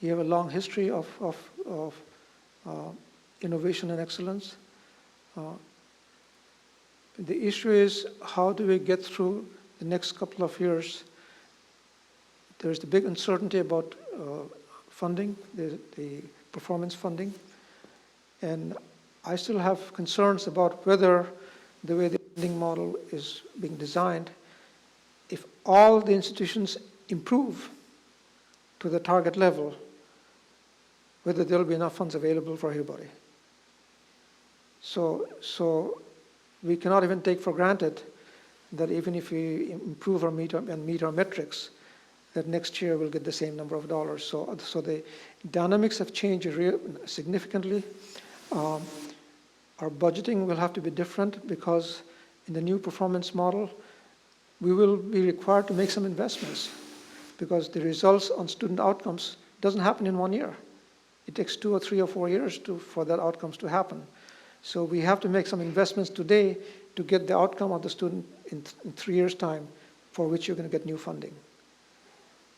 Speaker 2: You have a long history of innovation and excellence. The issue is, how do we get through the next couple of years? There's the big uncertainty about funding, the performance funding. And I still have concerns about whether the way the funding model is being designed, if all the institutions improve to the target level, whether there will be enough funds available for everybody. So we cannot even take for granted that even if we improve or meet our metrics, that next year we'll get the same number of dollars. So the dynamics have changed significantly. Our budgeting will have to be different, because in the new performance model, we will be required to make some investments, because the results on student outcomes doesn't happen in 1 year. It takes 2 or 3 or 4 years for that outcomes to happen. So we have to make some investments today to get the outcome of the student in 3 years' time, for which you're going to get new funding.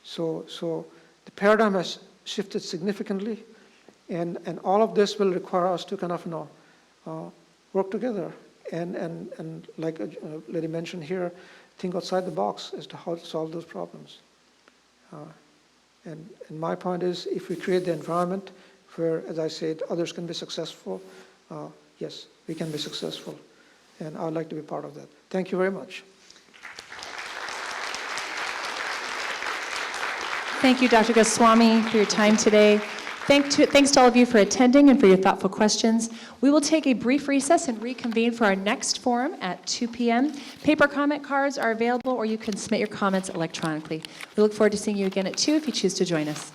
Speaker 2: So the paradigm has shifted significantly, and all of this will require us to kind of work together and like a lady mentioned here, think outside the box as to how to solve those problems. And my point is, if we create the environment where, as I said, others can be successful, yes, we can be successful. And I'd like to be part of that. Thank you very much.
Speaker 1: Thank you, Dr. Goswami, for your time today. Thanks to all of you for attending and for your thoughtful questions. We will take a brief recess and reconvene for our next forum at 2 p.m. Paper comment cards are available, or you can submit your comments electronically. We look forward to seeing you again at 2 if you choose to join us.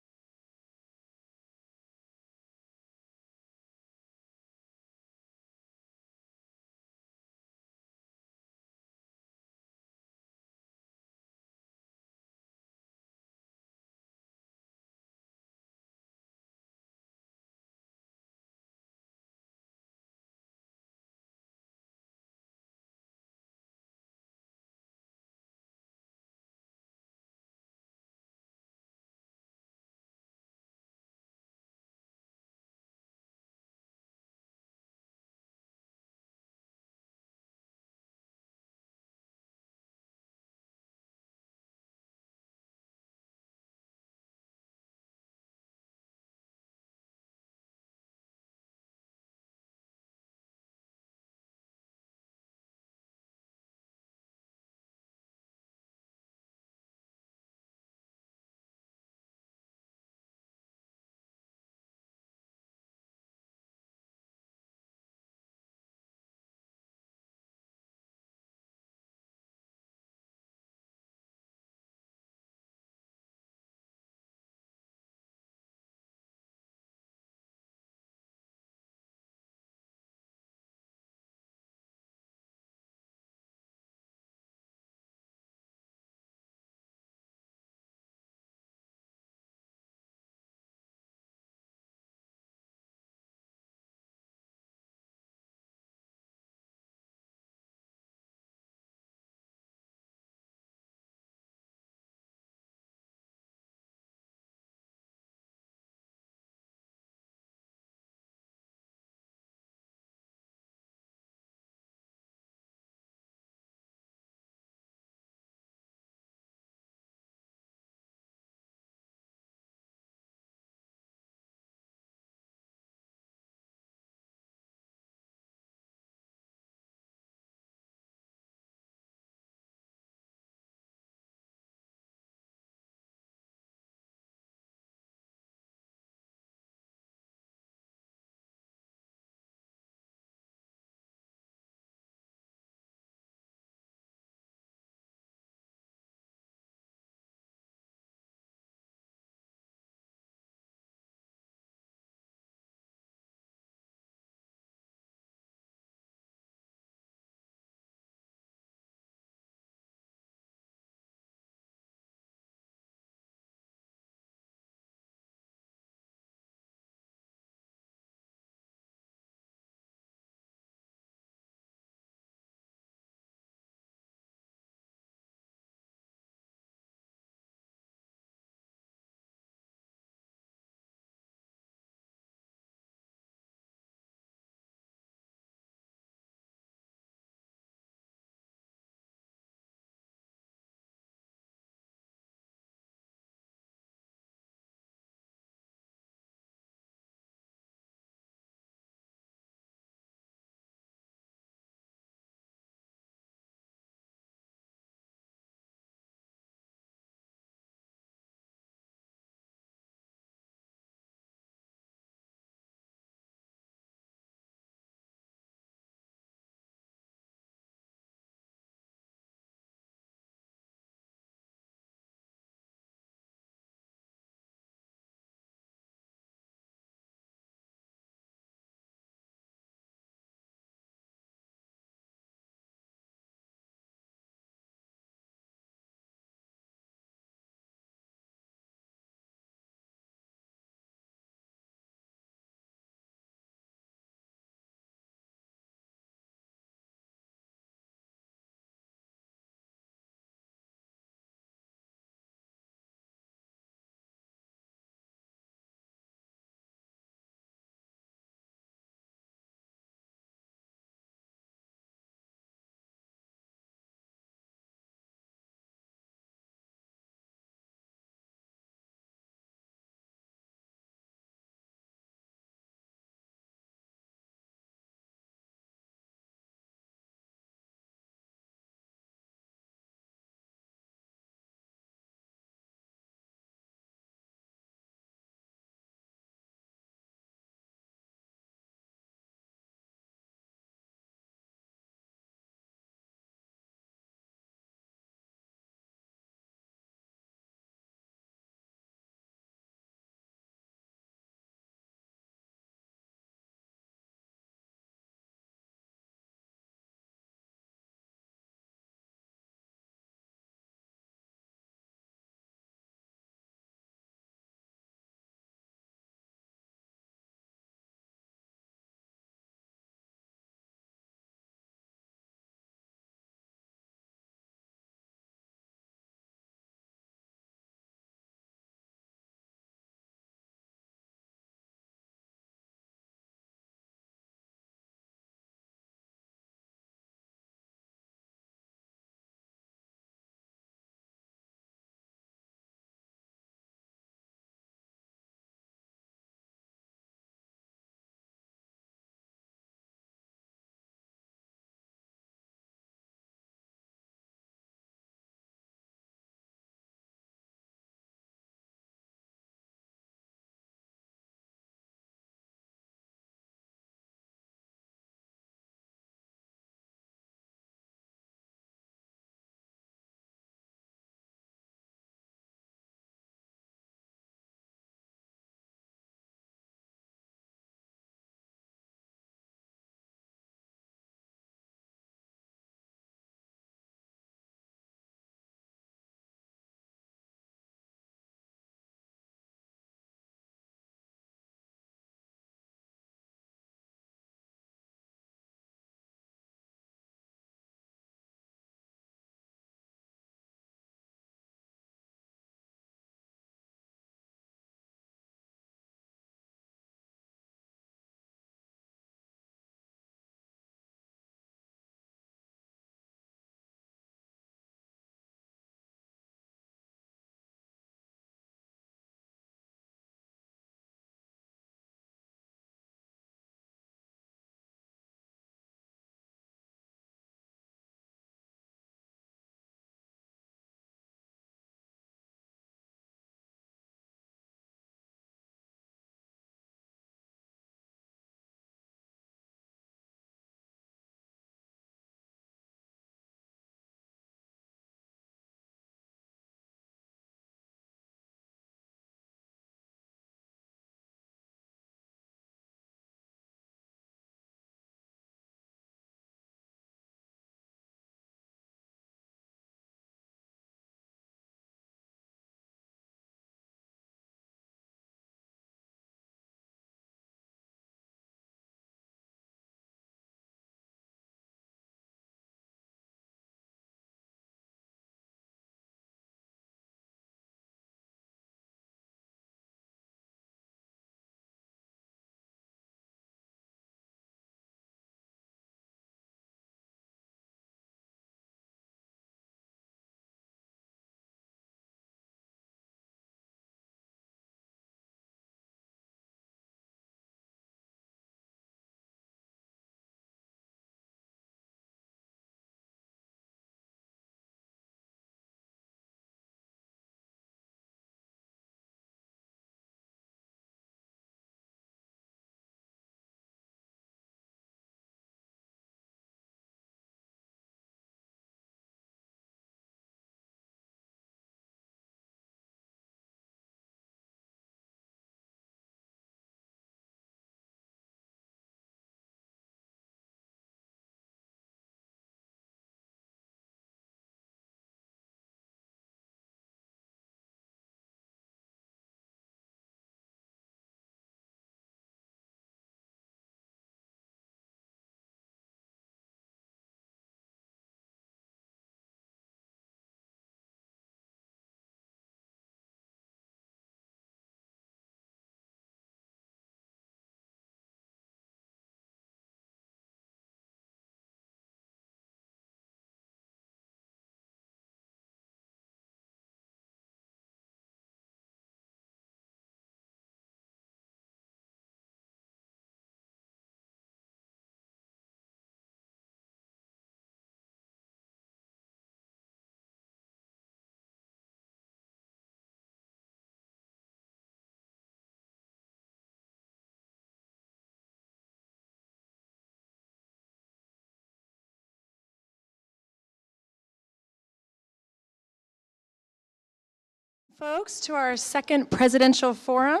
Speaker 1: Folks, to our second presidential forum.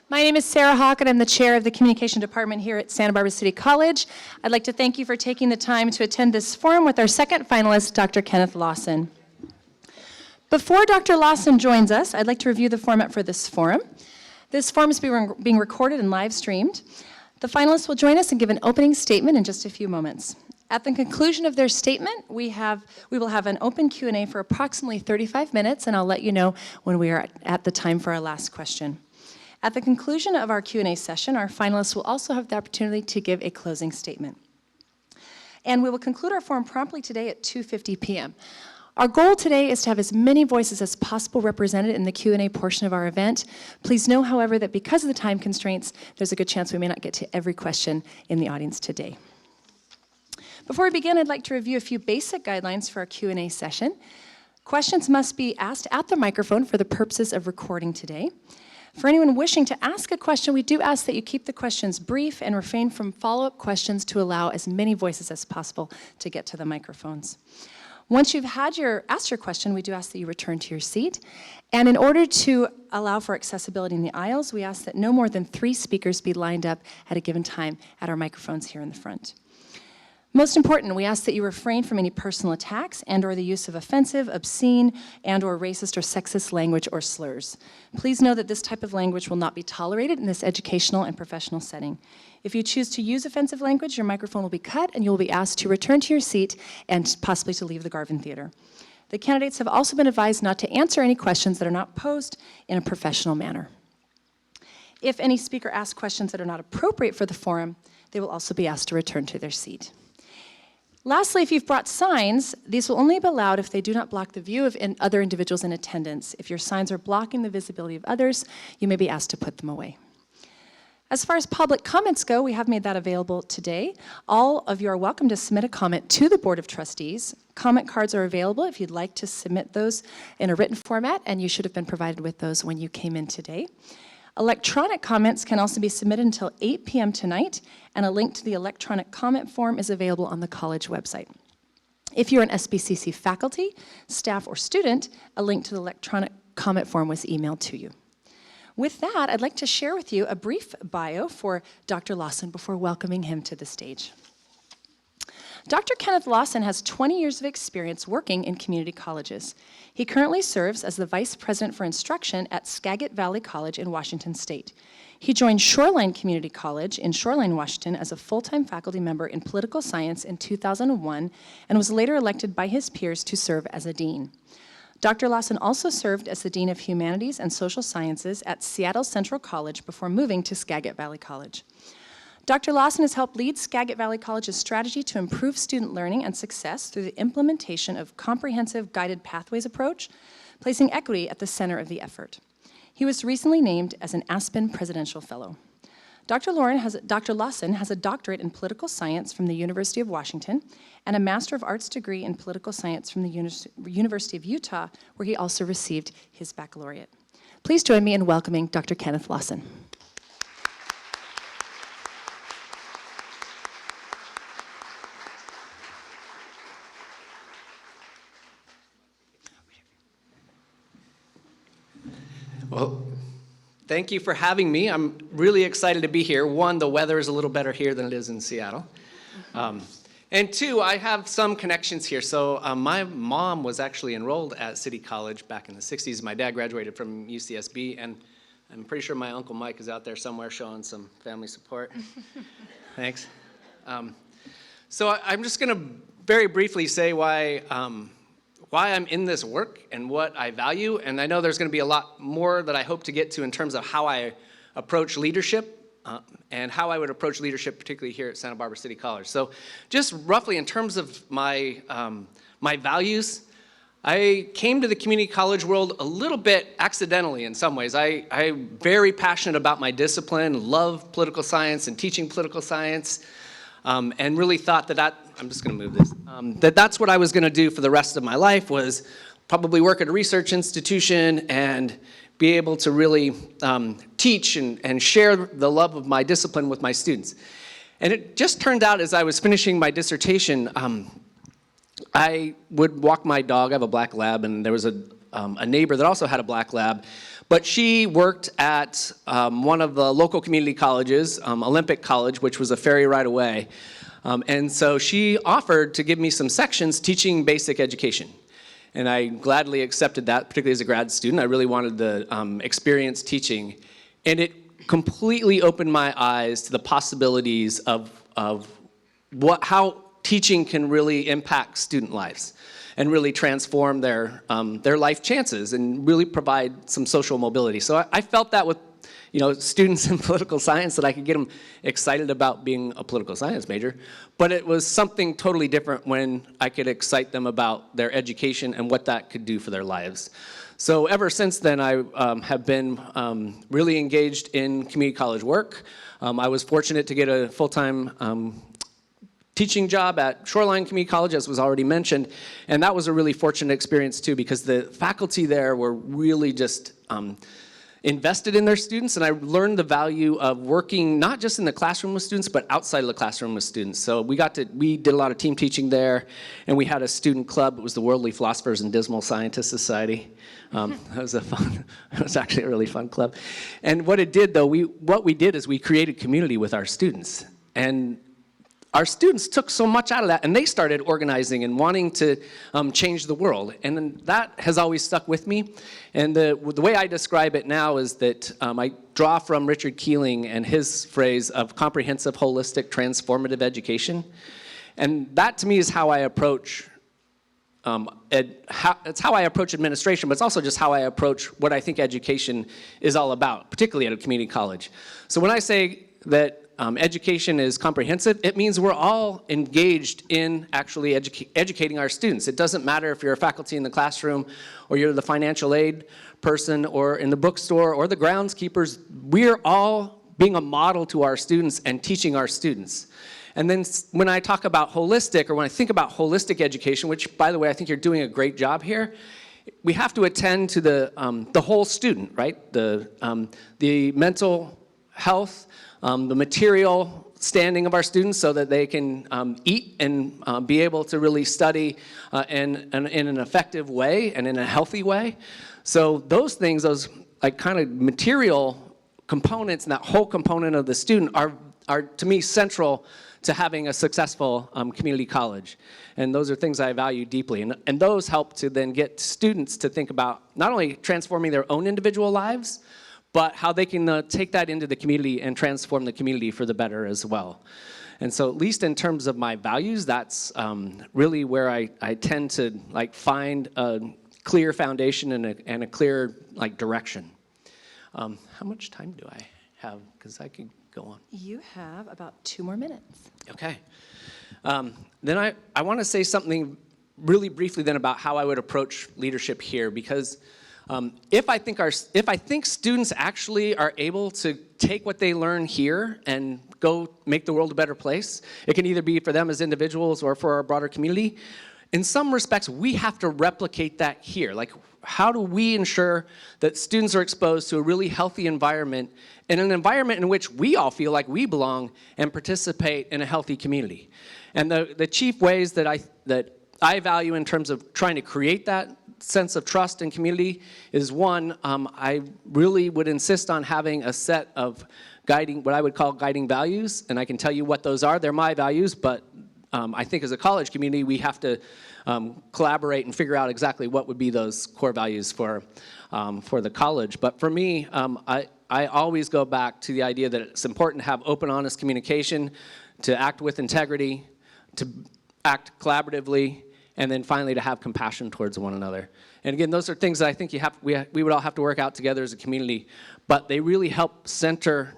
Speaker 1: My name is Sarah Hawk, and I'm the chair of the Communication Department here at Santa Barbara City College. I'd like to thank you for taking the time to attend this forum with our second finalist, Dr. Kenneth Lawson. Before Dr. Lawson joins us, I'd like to review the format for this forum. This forum is being recorded and live streamed. The finalists will join us and give an opening statement in just a few moments. At the conclusion of their statement, we will have an open Q&A for approximately 35 minutes, and I'll let you know when we are at the time for our last question. At the conclusion of our Q&A session, our finalists will also have the opportunity to give a closing statement. And we will conclude our forum promptly today at 2:50 p.m. Our goal today is to have as many voices as possible represented in the Q&A portion of our event. Please know, however, that because of the time constraints, there's a good chance we may not get to every question in the audience today. Before we begin, I'd like to review a few basic guidelines for our Q&A session. Questions must be asked at the microphone for the purposes of recording today. For anyone wishing to ask a question, we do ask that you keep the questions brief and refrain from follow-up questions to allow as many voices as possible to get to the microphones. Once you've asked your question, we do ask that you return to your seat. And in order to allow for accessibility in the aisles, we ask that no more than 3 speakers be lined up at a given time at our microphones here in the front. Most important, we ask that you refrain from any personal attacks and/or the use of offensive, obscene, and/or racist or sexist language or slurs. Please know that this type of language will not be tolerated in this educational and professional setting. If you choose to use offensive language, your microphone will be cut and you will be asked to return to your seat and possibly to leave the Garvin Theater. The candidates have also been advised not to answer any questions that are not posed in a professional manner. If any speaker asks questions that are not appropriate for the forum, they will also be asked to return to their seat. Lastly, if you've brought signs, these will only be allowed if they do not block the view of other individuals in attendance. If your signs are blocking the visibility of others, you may be asked to put them away. As far as public comments go, we have made that available today. All of you are welcome to submit a comment to the Board of Trustees. Comment cards are available if you'd like to submit those in a written format, and you should have been provided with those when you came in today. Electronic comments can also be submitted until 8 p.m. tonight, and a link to the electronic comment form is available on the college website. If you're an SBCC faculty, staff, or student, a link to the electronic comment form was emailed to you. With that, I'd like to share with you a brief bio for Dr. Lawson before welcoming him to the stage. Dr. Kenneth Lawson has 20 years of experience working in community colleges. He currently serves as the Vice President for Instruction at Skagit Valley College in Washington State. He joined Shoreline Community College in Shoreline, Washington as a full-time faculty member in political science in 2001 and was later elected by his peers to serve as a dean. Dr. Lawson also served as the Dean of Humanities and Social Sciences at Seattle Central College before moving to Skagit Valley College. Dr. Lawson has helped lead Skagit Valley College's strategy to improve student learning and success through the implementation of comprehensive guided pathways approach, placing equity at the center of the effort. He was recently named as an Aspen Presidential Fellow. Dr. Lawson has a doctorate in political science from the University of Washington and a Master of Arts degree in political science from the University of Utah, where he also received his baccalaureate. Please join me in welcoming Dr. Kenneth Lawson.
Speaker 15: Well, thank you for having me. I'm really excited to be here. One, the weather is a little better here than it is in Seattle. And two, I have some connections here. So my mom was actually enrolled at City College back in the 60s. My dad graduated from UCSB, and I'm pretty sure my Uncle Mike is out there somewhere showing some family support. Thanks. So I'm just going to very briefly say why I'm in this work and what I value. And I know there's going to be a lot more that I hope to get to in terms of how I approach leadership and how I would approach leadership, particularly here at Santa Barbara City College. So just roughly in terms of my values, I came to the community college world a little bit accidentally in some ways. I'm very passionate about my discipline, love political science and teaching political science, and really thought that I'm just going to move this, that's what I was going to do for the rest of my life, was probably work at a research institution and be able to really teach and share the love of my discipline with my students. And it just turned out as I was finishing my dissertation, I would walk my dog. I have a black lab, and there was a neighbor that also had a black lab, but she worked at one of the local community colleges, Olympic College, which was a ferry ride away. And so she offered to give me some sections teaching basic education. And I gladly accepted that, particularly as a grad student. I really wanted the experience teaching. And it completely opened my eyes to the possibilities of how teaching can really impact student lives and really transform their life chances and really provide some social mobility. So I felt that with students in political science, that I could get them excited about being a political science major. But it was something totally different when I could excite them about their education and what that could do for their lives. So ever since then, I have been really engaged in community college work. I was fortunate to get a full-time teaching job at Shoreline Community College, as was already mentioned, and that was a really fortunate experience too, because the faculty there were really just invested in their students, and I learned the value of working not just in the classroom with students, but outside of the classroom with students. So we did a lot of team teaching there, and we had a student club. It was the Worldly Philosophers and Dismal Scientists Society. It was actually a really fun club. And what it did, though, what we did is we created community with our students. And our students took so much out of that, and they started organizing and wanting to change the world. And that has always stuck with me. And the way I describe it now is that I draw from Richard Keeling and his phrase of comprehensive, holistic, transformative education. And that, to me, is how I approach it's how I approach administration, but it's also just how I approach what I think education is all about, particularly at a community college. So when I say that education is comprehensive, it means we're all engaged in actually educating our students. It doesn't matter if you're a faculty in the classroom, or you're the financial aid person, or in the bookstore, or the groundskeepers. We're all being a model to our students and teaching our students. And then when I talk about holistic, or when I think about holistic education, which, by the way, I think you're doing a great job here, we have to attend to the whole student, right? The mental health, the material standing of our students, so that they can eat and be able to really study in an effective way and in a healthy way. So those things, those like kind of material components and that whole component of the student are to me central to having a successful community college. And those are things I value deeply. And those help to then get students to think about not only transforming their own individual lives, but how they can take that into the community and transform the community for the better as well. And so at least in terms of my values, that's really where I tend to find a clear foundation and a clear direction. How much time do I have? Because I could go on.
Speaker 1: You have about 2 more minutes.
Speaker 15: Okay. Then I want to say something really briefly then about how I would approach leadership here, because if I think students actually are able to take what they learn here and go make the world a better place, it can either be for them as individuals or for our broader community. In some respects, we have to replicate that here. Like, how do we ensure that students are exposed to a really healthy environment, and an environment in which we all feel like we belong and participate in a healthy community? And the chief ways that I value in terms of trying to create that sense of trust and community is, one, I really would insist on having a set of what I would call guiding values, and I can tell you what those are. They're my values, but I think as a college community, we have to collaborate and figure out exactly what would be those core values for the college. But for me, I always go back to the idea that it's important to have open, honest communication, to act with integrity, to act collaboratively, and then finally to have compassion towards one another. And again, those are things that I think we would all have to work out together as a community, but they really help center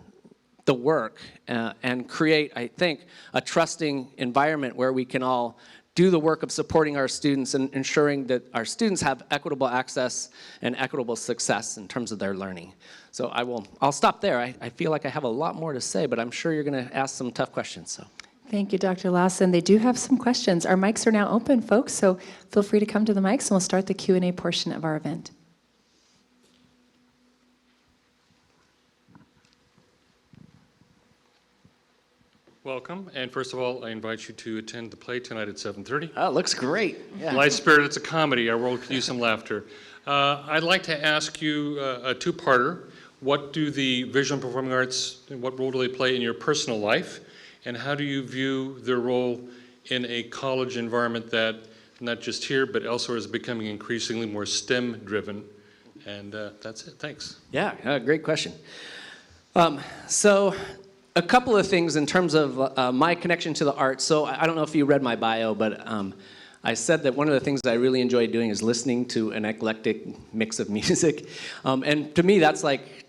Speaker 15: the work and create, I think, a trusting environment where we can all do the work of supporting our students and ensuring that our students have equitable access and equitable success in terms of their learning. So I'll stop there. I feel like I have a lot more to say, but I'm sure you're going to ask some tough questions. So.
Speaker 1: Thank you, Dr. Lawson. They do have some questions. Our mics are now open, folks, so feel free to come to the mics, and we'll start the Q&A portion of our event.
Speaker 3: Welcome, and first of all, I invite you to attend the play tonight at 7:30.
Speaker 15: Oh, it looks great. Yeah.
Speaker 3: Light Spirit, it's a comedy. Our world could use some laughter. I'd like to ask you a two-parter. What do the visual and performing arts, what role do they play in your personal life? And how do you view their role in a college environment that, not just here, but elsewhere, is becoming increasingly more STEM-driven? And that's it. Thanks.
Speaker 15: Yeah, great question. So a couple of things in terms of my connection to the arts. So I don't know if you read my bio, but I said that one of the things that I really enjoy doing is listening to an eclectic mix of music. And to me, that's like,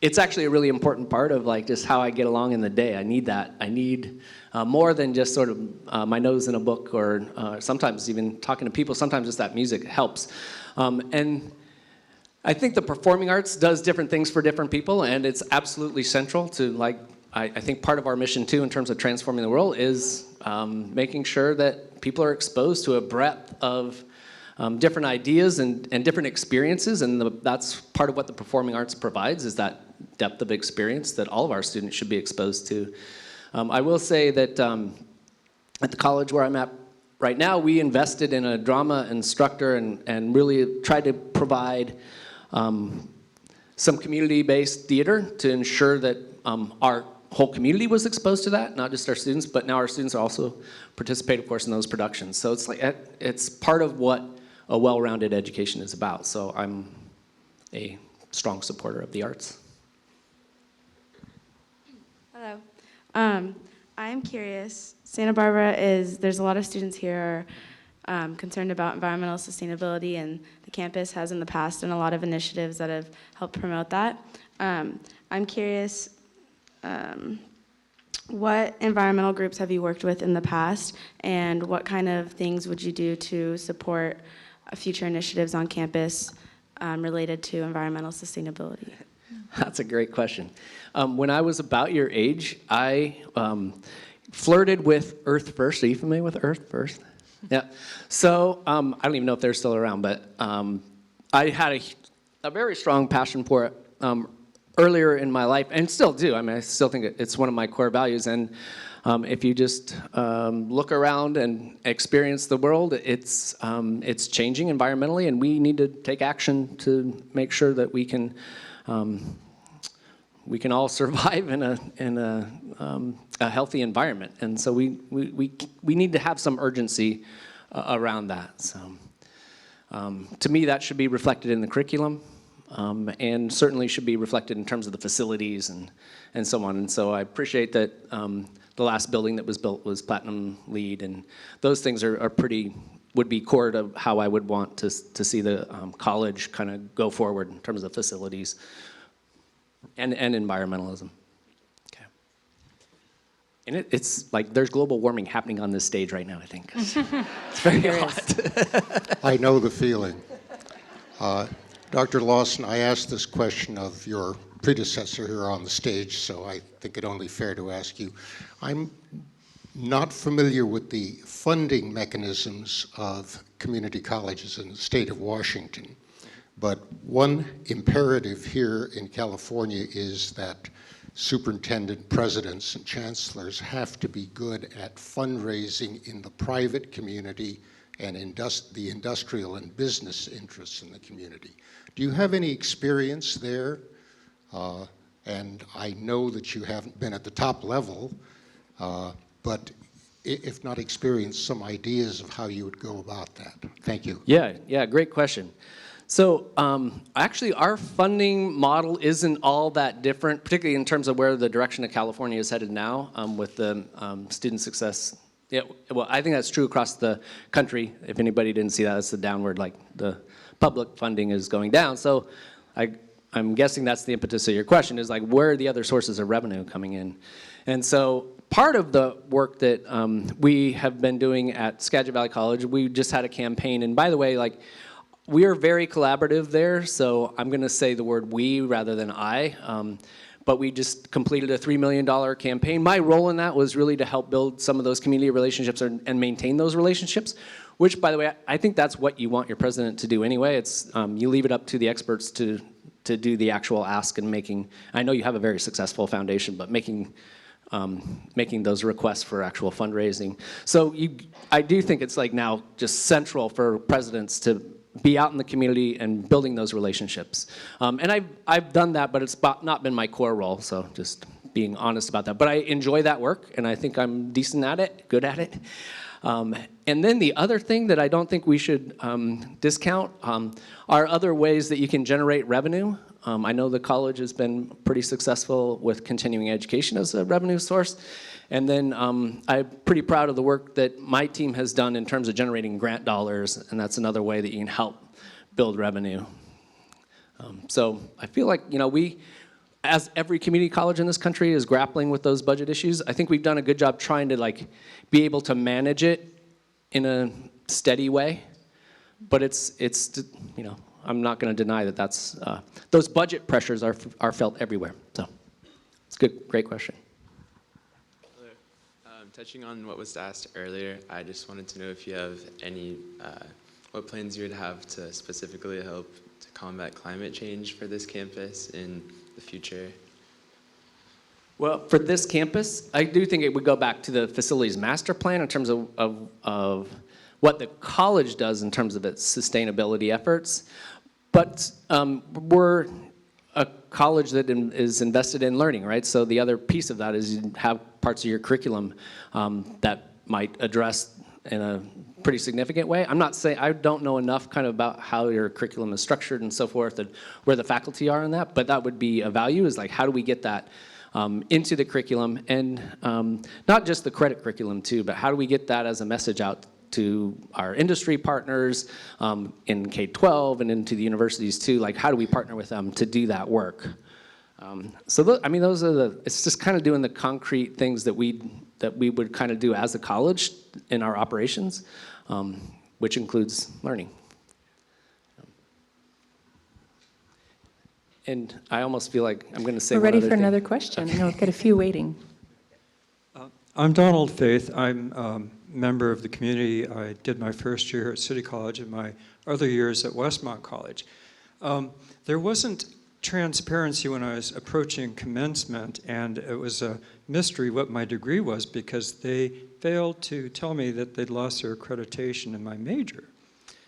Speaker 15: it's actually a really important part of like just how I get along in the day. I need that. I need more than just sort of my nose in a book or sometimes even talking to people. Sometimes just that music helps. And I think the performing arts does different things for different people, and it's absolutely central to, like, I think part of our mission too in terms of transforming the world is making sure that people are exposed to a breadth of different ideas and different experiences, and that's part of what the performing arts provides, is that depth of experience that all of our students should be exposed to. I will say that at the college where I'm at right now, we invested in a drama instructor and really tried to provide some community-based theater to ensure that our whole community was exposed to that, not just our students, but now our students also participate, of course, in those productions. So it's like it's part of what a well-rounded education is about. So I'm a strong supporter of the arts.
Speaker 16: Hello. I'm curious. Santa Barbara there's a lot of students here are concerned about environmental sustainability, and the campus has in the past done a lot of initiatives that have helped promote that. I'm curious, what environmental groups have you worked with in the past, and what kind of things would you do to support future initiatives on campus related to environmental sustainability?
Speaker 15: That's a great question. When I was about your age, I flirted with Earth First. Are you familiar with Earth First? Yeah. So I don't even know if they're still around, but I had a very strong passion for it earlier in my life, and still do. I mean, I still think it's one of my core values. And if you just look around and experience the world, it's changing environmentally, and we need to take action to make sure that we can all survive in a healthy environment. And so we need to have some urgency around that. So to me, that should be reflected in the curriculum, and certainly should be reflected in terms of the facilities and so on. And so I appreciate that the last building that was built was Platinum LEED, and those things would be core to how I would want to see the college kind of go forward in terms of facilities and environmentalism. Okay. And it's like there's global warming happening on this stage right now, I think. It's very hot.
Speaker 5: I know the feeling. Dr. Lawson, I asked this question of your predecessor here on the stage, so I think it only fair to ask you. I'm not familiar with the funding mechanisms of community colleges in the state of Washington, but one imperative here in California is that superintendent presidents and chancellors have to be good at fundraising in the private community and the industrial and business interests in the community. Do you have any experience there? And I know that you haven't been at the top level, but if not experience, some ideas of how you would go about that. Thank you.
Speaker 15: Yeah, great question. So actually our funding model isn't all that different, particularly in terms of where the direction of California is headed now with the student success. Yeah, well, I think that's true across the country. If anybody didn't see that, it's the downward, like the public funding is going down. So I'm guessing that's the impetus of your question, is like, where are the other sources of revenue coming in? And so part of the work that we have been doing at Skagit Valley College, we just had a campaign. And by the way, like, we are very collaborative there, so I'm going to say the word we rather than I. But we just completed a $3 million campaign. My role in that was really to help build some of those community relationships and maintain those relationships, which, by the way, I think that's what you want your president to do anyway. It's you leave it up to the experts to do the actual ask and making. I know you have a very successful foundation, but making those requests for actual fundraising. So I do think it's like now just central for presidents to be out in the community and building those relationships. And I've done that, but it's not been my core role, so just being honest about that. But I enjoy that work, and I think I'm decent at it, good at it. And then the other thing that I don't think we should discount are other ways that you can generate revenue. I know the college has been pretty successful with continuing education as a revenue source. And then I'm pretty proud of the work that my team has done in terms of generating grant dollars, and that's another way that you can help build revenue. So I feel like, we, as every community college in this country is grappling with those budget issues, I think we've done a good job trying to be able to manage it in a steady way. But it's I'm not going to deny that that's those budget pressures are felt everywhere. So it's good, great question.
Speaker 8: Touching on what was asked earlier, I just wanted to know if you have any, what plans you would have to specifically help to combat climate change for this campus in the future.
Speaker 15: Well, for this campus, I do think it would go back to the facilities master plan in terms of what the college does in terms of its sustainability efforts. But we're a college that is invested in learning, right? So the other piece of that is you have parts of your curriculum that might address in a pretty significant way. I'm not saying, I don't know enough kind of about how your curriculum is structured and so forth, and where the faculty are in that, but that would be a value, is how do we get that into the curriculum, and not just the credit curriculum too, but how do we get that as a message out to our industry partners in K-12 and into the universities too, how do we partner with them to do that work? Those are it's just kind of doing the concrete things that we would kind of do as a college in our operations, which includes learning. And I almost feel like I'm going to say
Speaker 1: We're ready for
Speaker 15: thing.
Speaker 1: another question. I know we've got a few waiting.
Speaker 17: I'm Donald Faith. I'm a member of the community. I did my first year at City College and my other years at Westmont College. There wasn't transparency when I was approaching commencement, and it was a mystery what my degree was because they failed to tell me that they'd lost their accreditation in my major.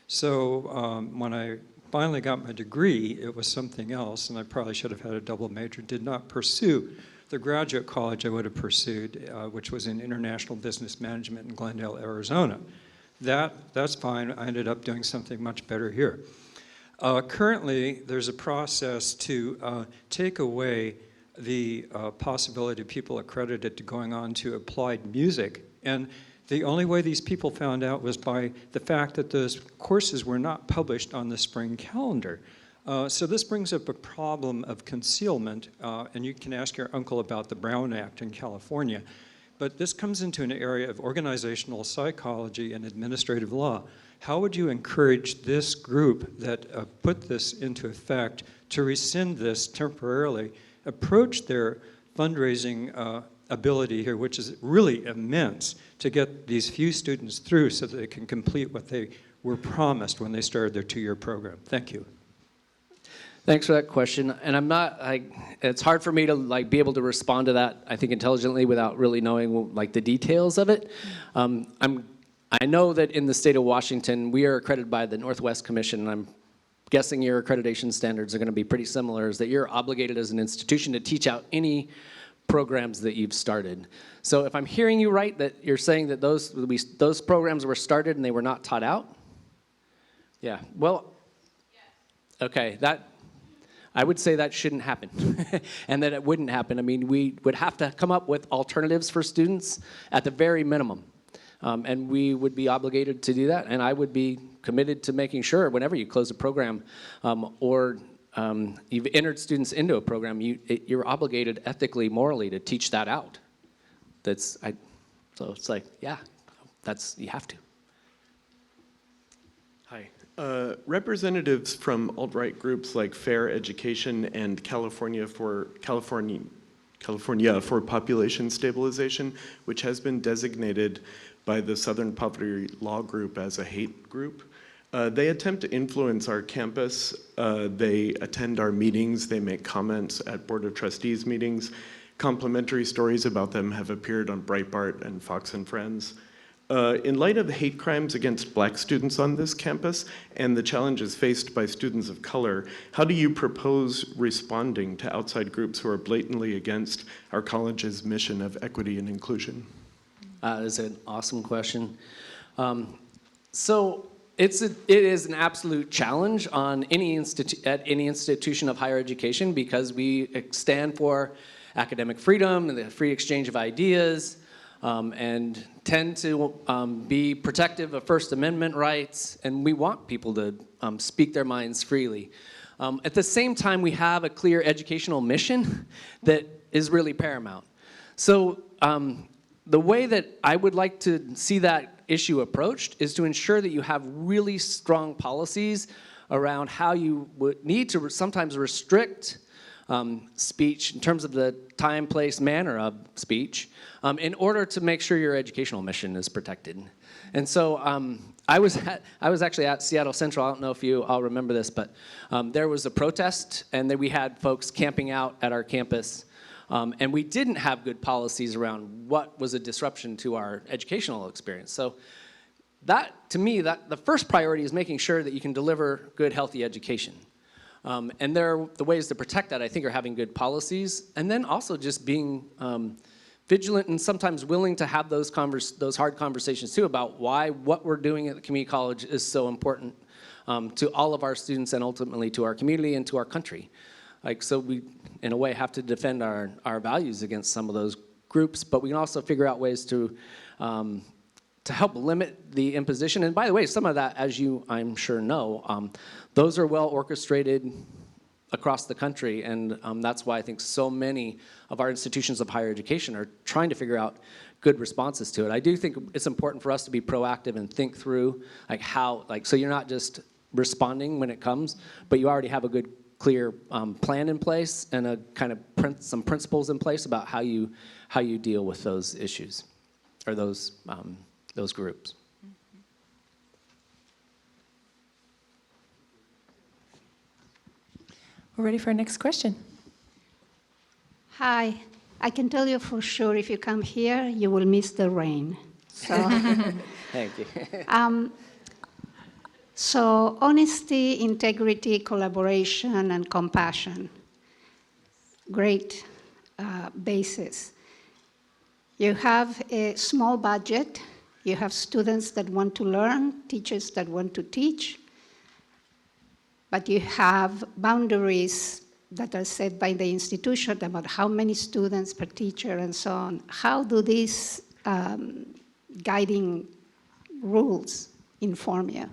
Speaker 17: So when I finally got my degree, it was something else, and I probably should have had a double major. Did not pursue the graduate college I would have pursued, which was in international business management in Glendale, Arizona. That's fine. I ended up doing something much better here. Currently, there's a process to take away the possibility of people accredited to going on to applied music. And the only way these people found out was by the fact that those courses were not published on the spring calendar. So this brings up a problem of concealment, and you can ask your uncle about the Brown Act in California. But this comes into an area of organizational psychology and administrative law. How would you encourage this group that put this into effect to rescind this temporarily, approach their fundraising ability here, which is really immense, to get these few students through so that they can complete what they were promised when they started their 2-year program? Thank you.
Speaker 15: Thanks for that question. And I'm not, it's hard for me to be able to respond to that, I think, intelligently without really knowing the details of it. I know that in the state of Washington, we are accredited by the Northwest Commission, and I'm guessing your accreditation standards are going to be pretty similar, is that you're obligated as an institution to teach out any programs that you've started. So if I'm hearing you right, that you're saying that those programs were started and they were not taught out? Yeah, well, okay, I would say that shouldn't happen, and that it wouldn't happen. I mean, we would have to come up with alternatives for students at the very minimum. And we would be obligated to do that, and I would be committed to making sure whenever you close a program or you've entered students into a program, you're obligated ethically, morally to teach that out. So it's yeah, you have to.
Speaker 7: Hi. Representatives from alt-right groups like Fair Education and California for Population Stabilization, which has been designated by the Southern Poverty Law Group as a hate group. They attempt to influence our campus. They attend our meetings. They make comments at Board of Trustees meetings. Complimentary stories about them have appeared on Breitbart and Fox and Friends. In light of hate crimes against black students on this campus and the challenges faced by students of color, how do you propose responding to outside groups who are blatantly against our college's mission of equity and inclusion?
Speaker 15: That is an awesome question. So it is an absolute challenge on at any institution of higher education, because we stand for academic freedom and the free exchange of ideas, and tend to be protective of First Amendment rights, and we want people to speak their minds freely. At the same time, we have a clear educational mission that is really paramount. So the way that I would like to see that issue approached is to ensure that you have really strong policies around how you would need to sometimes restrict speech in terms of the time, place, manner of speech in order to make sure your educational mission is protected. And so I was actually at Seattle Central. I don't know if you all remember this, but there was a protest, and then we had folks camping out at our campus. And we didn't have good policies around what was a disruption to our educational experience. So that, to me, the first priority is making sure that you can deliver good, healthy education. And the ways to protect that, I think, are having good policies, and then also just being vigilant and sometimes willing to have those hard conversations too about why what we're doing at the community college is so important to all of our students and ultimately to our community and to our country. So we, in a way, have to defend our values against some of those groups, but we can also figure out ways to help limit the imposition. And by the way, some of that, as you, I'm sure, know, those are well orchestrated across the country, and that's why I think so many of our institutions of higher education are trying to figure out good responses to it. I do think it's important for us to be proactive and think through so you're not just responding when it comes, but you already have a good clear plan in place and a kind of some principles in place about how you deal with those issues or those groups.
Speaker 1: We're ready for our next question.
Speaker 10: Hi. I can tell you for sure, if you come here, you will miss the rain. So,
Speaker 15: Thank you.
Speaker 10: So honesty, integrity, collaboration, and compassion. Great basis. You have a small budget. You have students that want to learn, teachers that want to teach. But you have boundaries that are set by the institution about how many students per teacher and so on. How do these guiding rules inform you?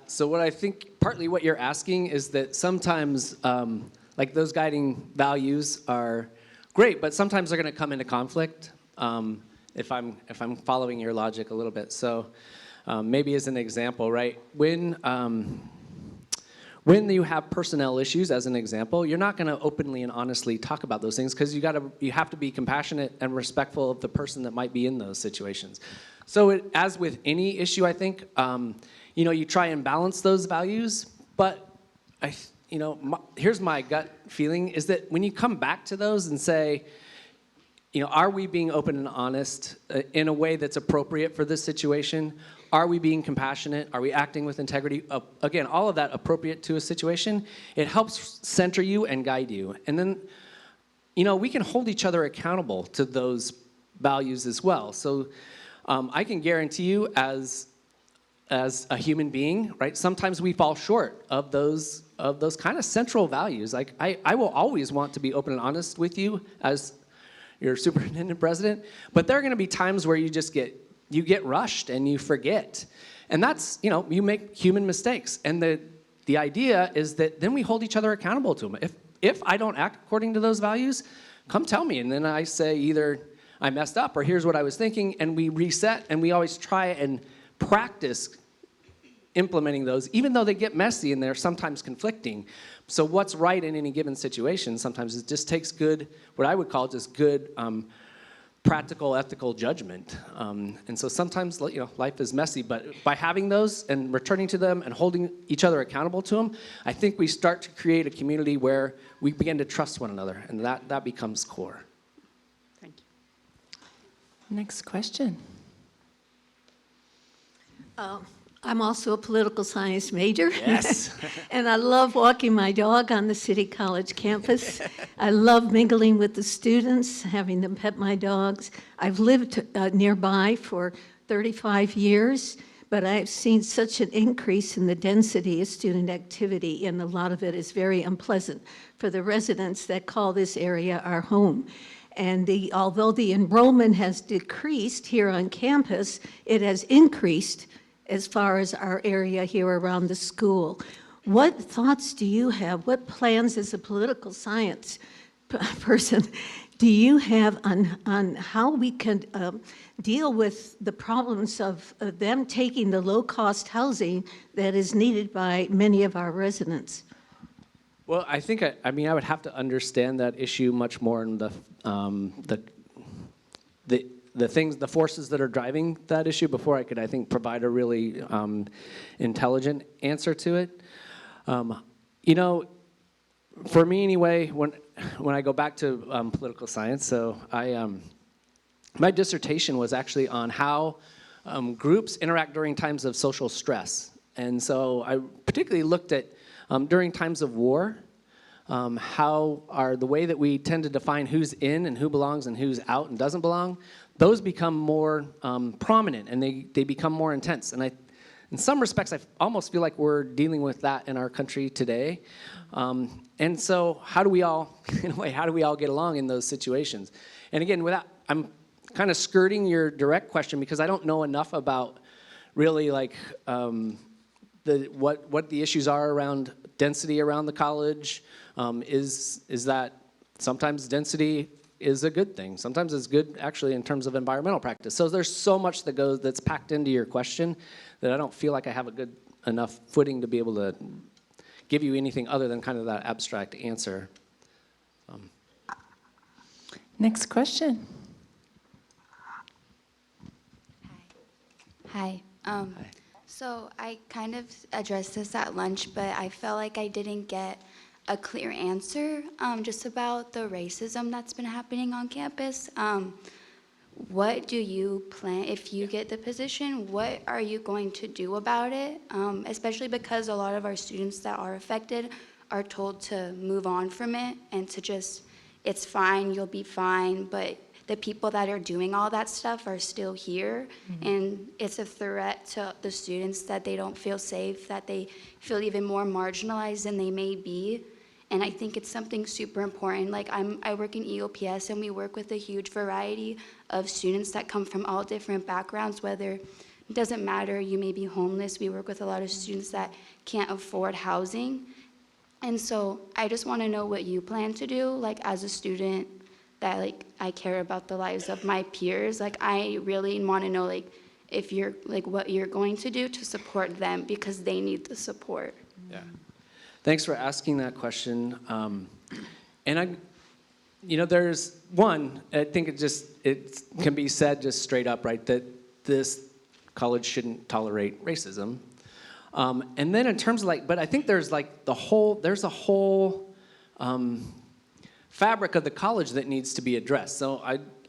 Speaker 15: So what I think, partly what you're asking is that sometimes, those guiding values are great, but sometimes they're going to come into conflict, if I'm following your logic a little bit. So maybe as an example, right, when you have personnel issues, as an example, you're not going to openly and honestly talk about those things because you have to be compassionate and respectful of the person that might be in those situations. So as with any issue, I think, you try and balance those values, but here's my gut feeling is that when you come back to those and say, are we being open and honest in a way that's appropriate for this situation? Are we being compassionate? Are we acting with integrity? Again, all of that appropriate to a situation. It helps center you and guide you. And then, we can hold each other accountable to those values as well. So I can guarantee you as a human being, right, sometimes we fall short of those kind of central values. Like I will always want to be open and honest with you as your superintendent president, but there are going to be times where you get rushed and you forget. And that's, you make human mistakes. And the idea is that then we hold each other accountable to them. If I don't act according to those values, come tell me. And then I say either I messed up or here's what I was thinking, and we reset, and we always try and practice implementing those, even though they get messy and they're sometimes conflicting. So what's right in any given situation sometimes it just takes good, what I would call just good practical, ethical judgment. And so sometimes, life is messy, but by having those and returning to them and holding each other accountable to them, I think we start to create a community where we begin to trust one another, and that becomes core.
Speaker 1: Next question.
Speaker 11: I'm also a political science major.
Speaker 15: Yes.
Speaker 11: And I love walking my dog on the City College campus. I love mingling with the students, having them pet my dogs. I've lived nearby for 35 years, but I've seen such an increase in the density of student activity, and a lot of it is very unpleasant for the residents that call this area our home. And although the enrollment has decreased here on campus, it has increased as far as our area here around the school. What thoughts do you have? What plans as a political science person do you have on how we can deal with the problems of them taking the low-cost housing that is needed by many of our residents?
Speaker 18: Well, I think, I mean, I would have to understand that issue much more in the forces that are driving that issue before I could, I think, provide a really intelligent answer to it. You know, for me anyway, when I go back to political science, so my dissertation was actually on how groups interact during times of social stress. And so I particularly looked at during times of war, how are the way that we tend to define who's in and who belongs and who's out and doesn't belong, those become more prominent and they become more intense. And in some respects, I almost feel like we're dealing with that in our country today. And so how do we all, in a way, how do we all get along in those situations? And again, I'm kind of skirting your direct question because I don't know enough about really like what the issues are around density around the college. Is that sometimes density is a good thing. Sometimes it's good actually in terms of environmental practice. So there's so much that's packed into your question that I don't feel like I have a good enough footing to be able to give you anything other than kind of that abstract answer.
Speaker 1: Next question.
Speaker 19: Hi. So I kind of addressed this at lunch, but I felt like I didn't get a clear answer just about the racism that's been happening on campus. What do you plan, if you get the position, what are you going to do about it? Especially because a lot of our students that are affected are told to move on from it and to just, it's fine, you'll be fine, but the people that are doing all that stuff are still here, and it's a threat to the students that they don't feel safe, that they feel even more marginalized than they may be. And I think it's something super important. Like I work in EOPS, and we work with a huge variety of students that come from all different backgrounds, whether it doesn't matter, you may be homeless. We work with a lot of students that can't afford housing. And so I just want to know what you plan to do, like as a student, that like I care about the lives of my peers. Like I really want to know like if you're like what you're going to do to support them because they need the support.
Speaker 18: Yeah. Thanks for asking that question. And there's one, I think it can be said just straight up, right, that this college shouldn't tolerate racism. And then in terms of like, but I think there's like there's a whole fabric of the college that needs to be addressed. So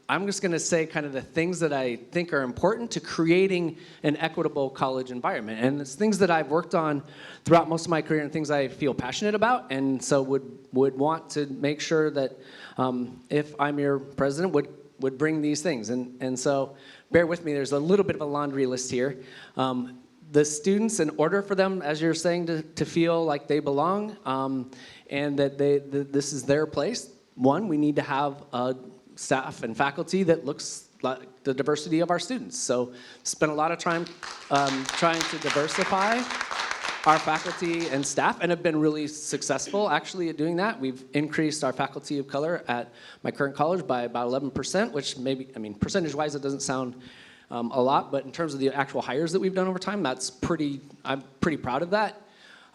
Speaker 18: I'm just gonna say kind of the things that I think are important to creating an equitable college environment. And it's things that I've worked on throughout most of my career and things I feel passionate about, and so would want to make sure that if I'm your president, would bring these things. And so bear with me, there's a little bit of a laundry list here. The students, in order for them, as you're saying, to feel like they belong and that this is their place, one, we need to have a staff and faculty that looks like the diversity of our students. So spent a lot of time trying to diversify our faculty and staff and have been really successful actually at doing that. We've increased our faculty of color at my current college by about 11%, which maybe, I mean, percentage-wise it doesn't sound a lot, but in terms of the actual hires that we've done over time, I'm pretty proud of that.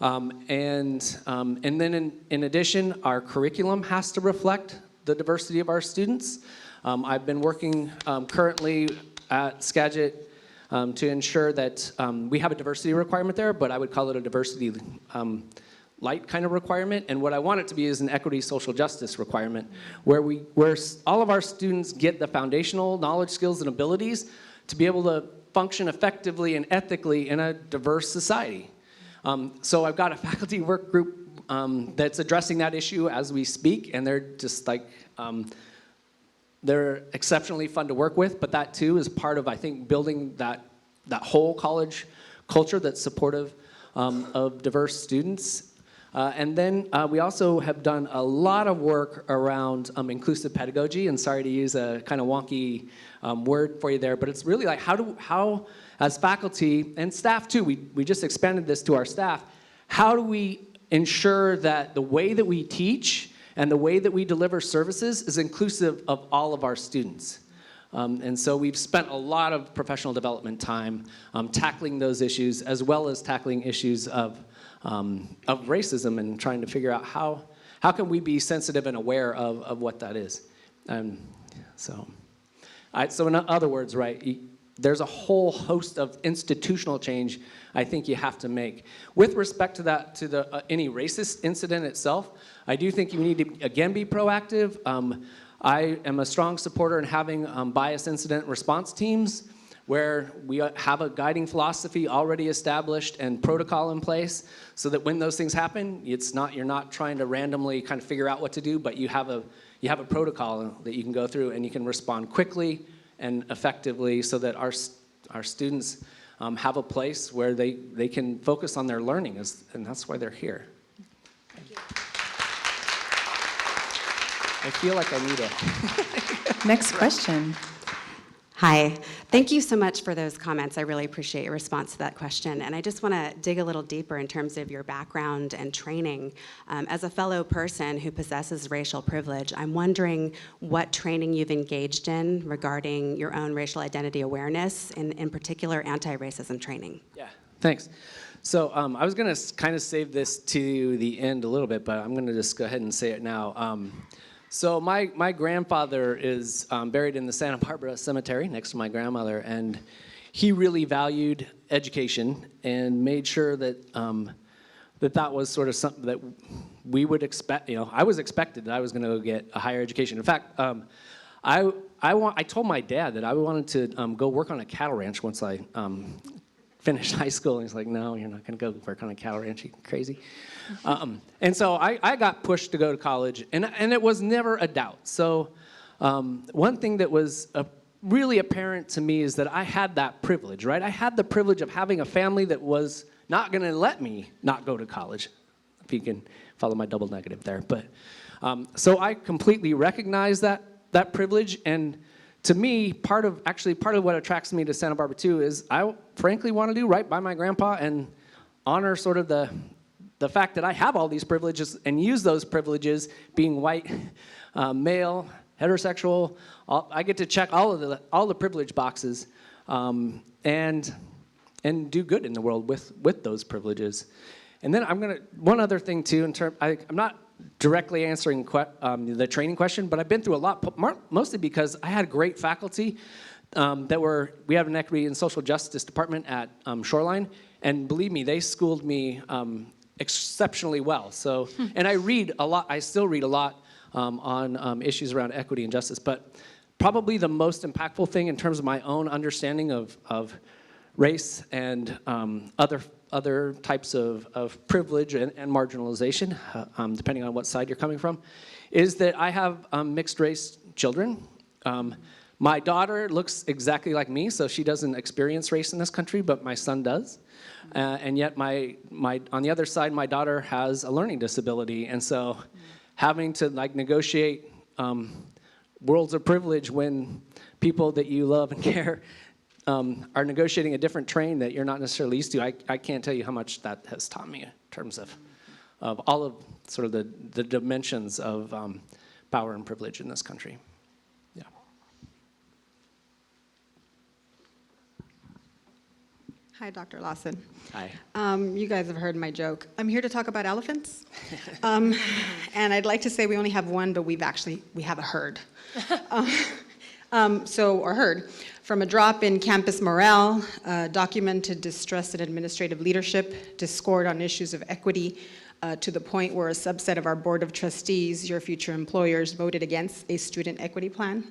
Speaker 18: And then in addition, our curriculum has to reflect the diversity of our students. I've been working currently at Skagit to ensure that we have a diversity requirement there, but I would call it a diversity light kind of requirement. And what I want it to be is an equity social justice requirement where all of our students get the foundational knowledge, skills, and abilities to be able to function effectively and ethically in a diverse society. So I've got a faculty work group that's addressing that issue as we speak, and they're just like, they're exceptionally fun to work with, but that too is part of, I think, building that whole college culture that's supportive of diverse students. And then we also have done a lot of work around inclusive pedagogy, and sorry to use a kind of wonky word for you there, but it's really like how as faculty and staff too, we just expanded this to our staff, how do we ensure that the way that we teach and the way that we deliver services is inclusive of all of our students? And so we've spent a lot of professional development time tackling those issues, as well as tackling issues of racism, and trying to figure out how can we be sensitive and aware of what that is. So in other words, right, there's a whole host of institutional change I think you have to make. With respect to that, to any racist incident itself, I do think you need to, again, be proactive. I am a strong supporter in having bias incident response teams where we have a guiding philosophy already established and protocol in place, so that when those things happen, you're not trying to randomly kind of figure out what to do, but you have a protocol that you can go through, and you can respond quickly and effectively, so that our students have a place where they can focus on their learning, and that's why they're here. Thank you. I feel like I need a...
Speaker 1: Next question.
Speaker 20: Hi. Thank you so much for those comments. I really appreciate your response to that question. And I just want to dig a little deeper in terms of your background and training. As a fellow person who possesses racial privilege, I'm wondering what training you've engaged in regarding your own racial identity awareness, in particular anti-racism training.
Speaker 18: Yeah, thanks. So I was going to kind of save this to the end a little bit, but I'm going to just go ahead and say it now. So my grandfather is buried in the Santa Barbara Cemetery next to my grandmother, and he really valued education and made sure that that was sort of something that we would expect. I was expected that I was going to get a higher education. In fact, I told my dad that I wanted to go work on a cattle ranch once I finished high school, and he's like, "No, you're not going to go work on a cattle ranch. You crazy?" And so I got pushed to go to college, and it was never a doubt. So one thing that was really apparent to me is that I had that privilege, right? I had the privilege of having a family that was not going to let me not go to college, if you can follow my double negative there. But so I completely recognize that privilege, and to me, part of what attracts me to Santa Barbara too is I frankly want to do right by my grandpa and honor sort of the fact that I have all these privileges and use those privileges, being white, male, heterosexual. I get to check all the privilege boxes and do good in the world with those privileges. And then one other thing too, I'm not directly answering the training question, but I've been through a lot, mostly because I had great faculty we have an equity and social justice department at Shoreline, and believe me, they schooled me exceptionally well. So, and I read a lot, I still read a lot on issues around equity and justice, but probably the most impactful thing in terms of my own understanding of race and other types of privilege and marginalization, depending on what side you're coming from, is that I have mixed race children. My daughter looks exactly like me, so she doesn't experience race in this country, but my son does. And yet on the other side, my daughter has a learning disability, and so having to negotiate worlds of privilege when people that you love and care are negotiating a different train that you're not necessarily used to, I can't tell you how much that has taught me in terms of all of sort of the dimensions of power and privilege in this country. Yeah.
Speaker 13: Hi, Dr. Lawson.
Speaker 18: Hi.
Speaker 13: You guys have heard my joke. I'm here to talk about elephants. And I'd like to say we only have one, but we have a herd. Or herd. From a drop in campus morale, documented distrust in administrative leadership, discord on issues of equity, to the point where a subset of our board of trustees, your future employers, voted against a student equity plan.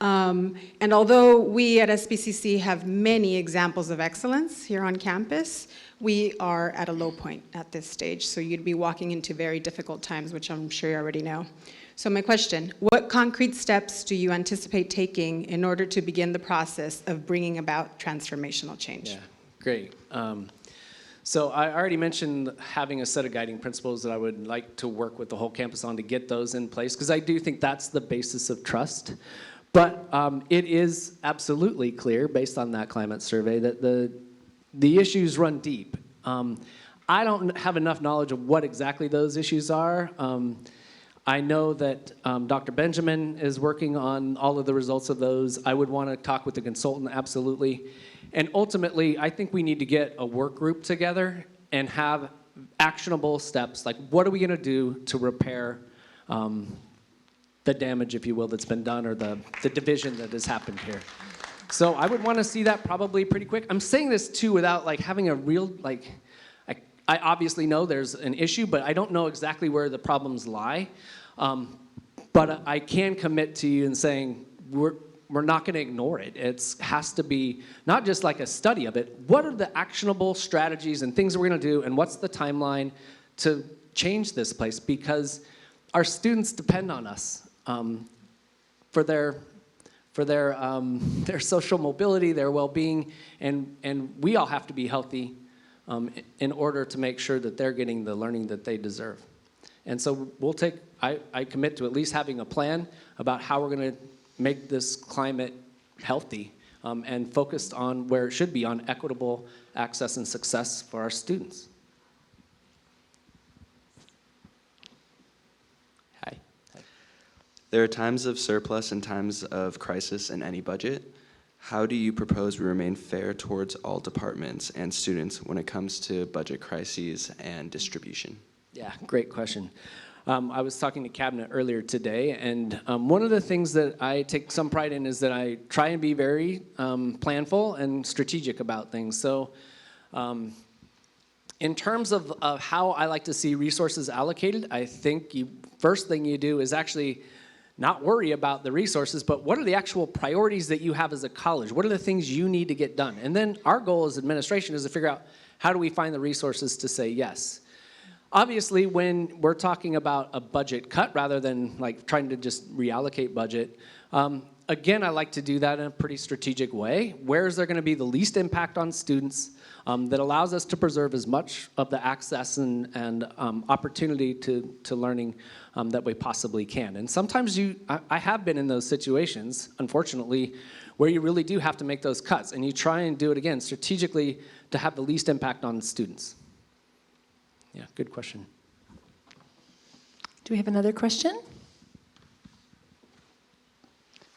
Speaker 13: And although we at SBCC have many examples of excellence here on campus, we are at a low point at this stage. So you'd be walking into very difficult times, which I'm sure you already know. So my question, what concrete steps do you anticipate taking in order to begin the process of bringing about transformational change?
Speaker 18: Yeah, great. So I already mentioned having a set of guiding principles that I would like to work with the whole campus on to get those in place, because I do think that's the basis of trust. But it is absolutely clear, based on that climate survey, that the issues run deep. I don't have enough knowledge of what exactly those issues are. I know that Dr. Benjamin is working on all of the results of those. I would want to talk with the consultant, absolutely. And ultimately, I think we need to get a work group together and have actionable steps, like what are we going to do to repair the damage, if you will, that's been done, or the division that has happened here. So I would want to see that probably pretty quick. I'm saying this too without like having a real, like, I obviously know there's an issue, but I don't know exactly where the problems lie. But I can commit to you in saying we're not going to ignore it. It has to be not just like a study of it. What are the actionable strategies and things we're going to do, and what's the timeline to change this place? Because our students depend on us for their social mobility, their well-being, and we all have to be healthy in order to make sure that they're getting the learning that they deserve. And so I commit to at least having a plan about how we're going to make this climate healthy and focused on where it should be, on equitable access and success for our students. Hi.
Speaker 4: There are times of surplus and times of crisis in any budget. How do you propose we remain fair towards all departments and students when it comes to budget crises and distribution?
Speaker 18: Yeah, great question. I was talking to Cabinet earlier today, and one of the things that I take some pride in is that I try and be very planful and strategic about things. So in terms of how I like to see resources allocated, I think first thing you do is actually not worry about the resources, but what are the actual priorities that you have as a college? What are the things you need to get done? And then our goal as administration is to figure out how do we find the resources to say yes. Obviously, when we're talking about a budget cut rather than like trying to just reallocate budget, again, I like to do that in a pretty strategic way. Where is there going to be the least impact on students that allows us to preserve as much of the access and opportunity to learning that we possibly can? And sometimes I have been in those situations, unfortunately, where you really do have to make those cuts, and you try and do it again strategically to have the least impact on students. Yeah, good question.
Speaker 1: Do we have another question?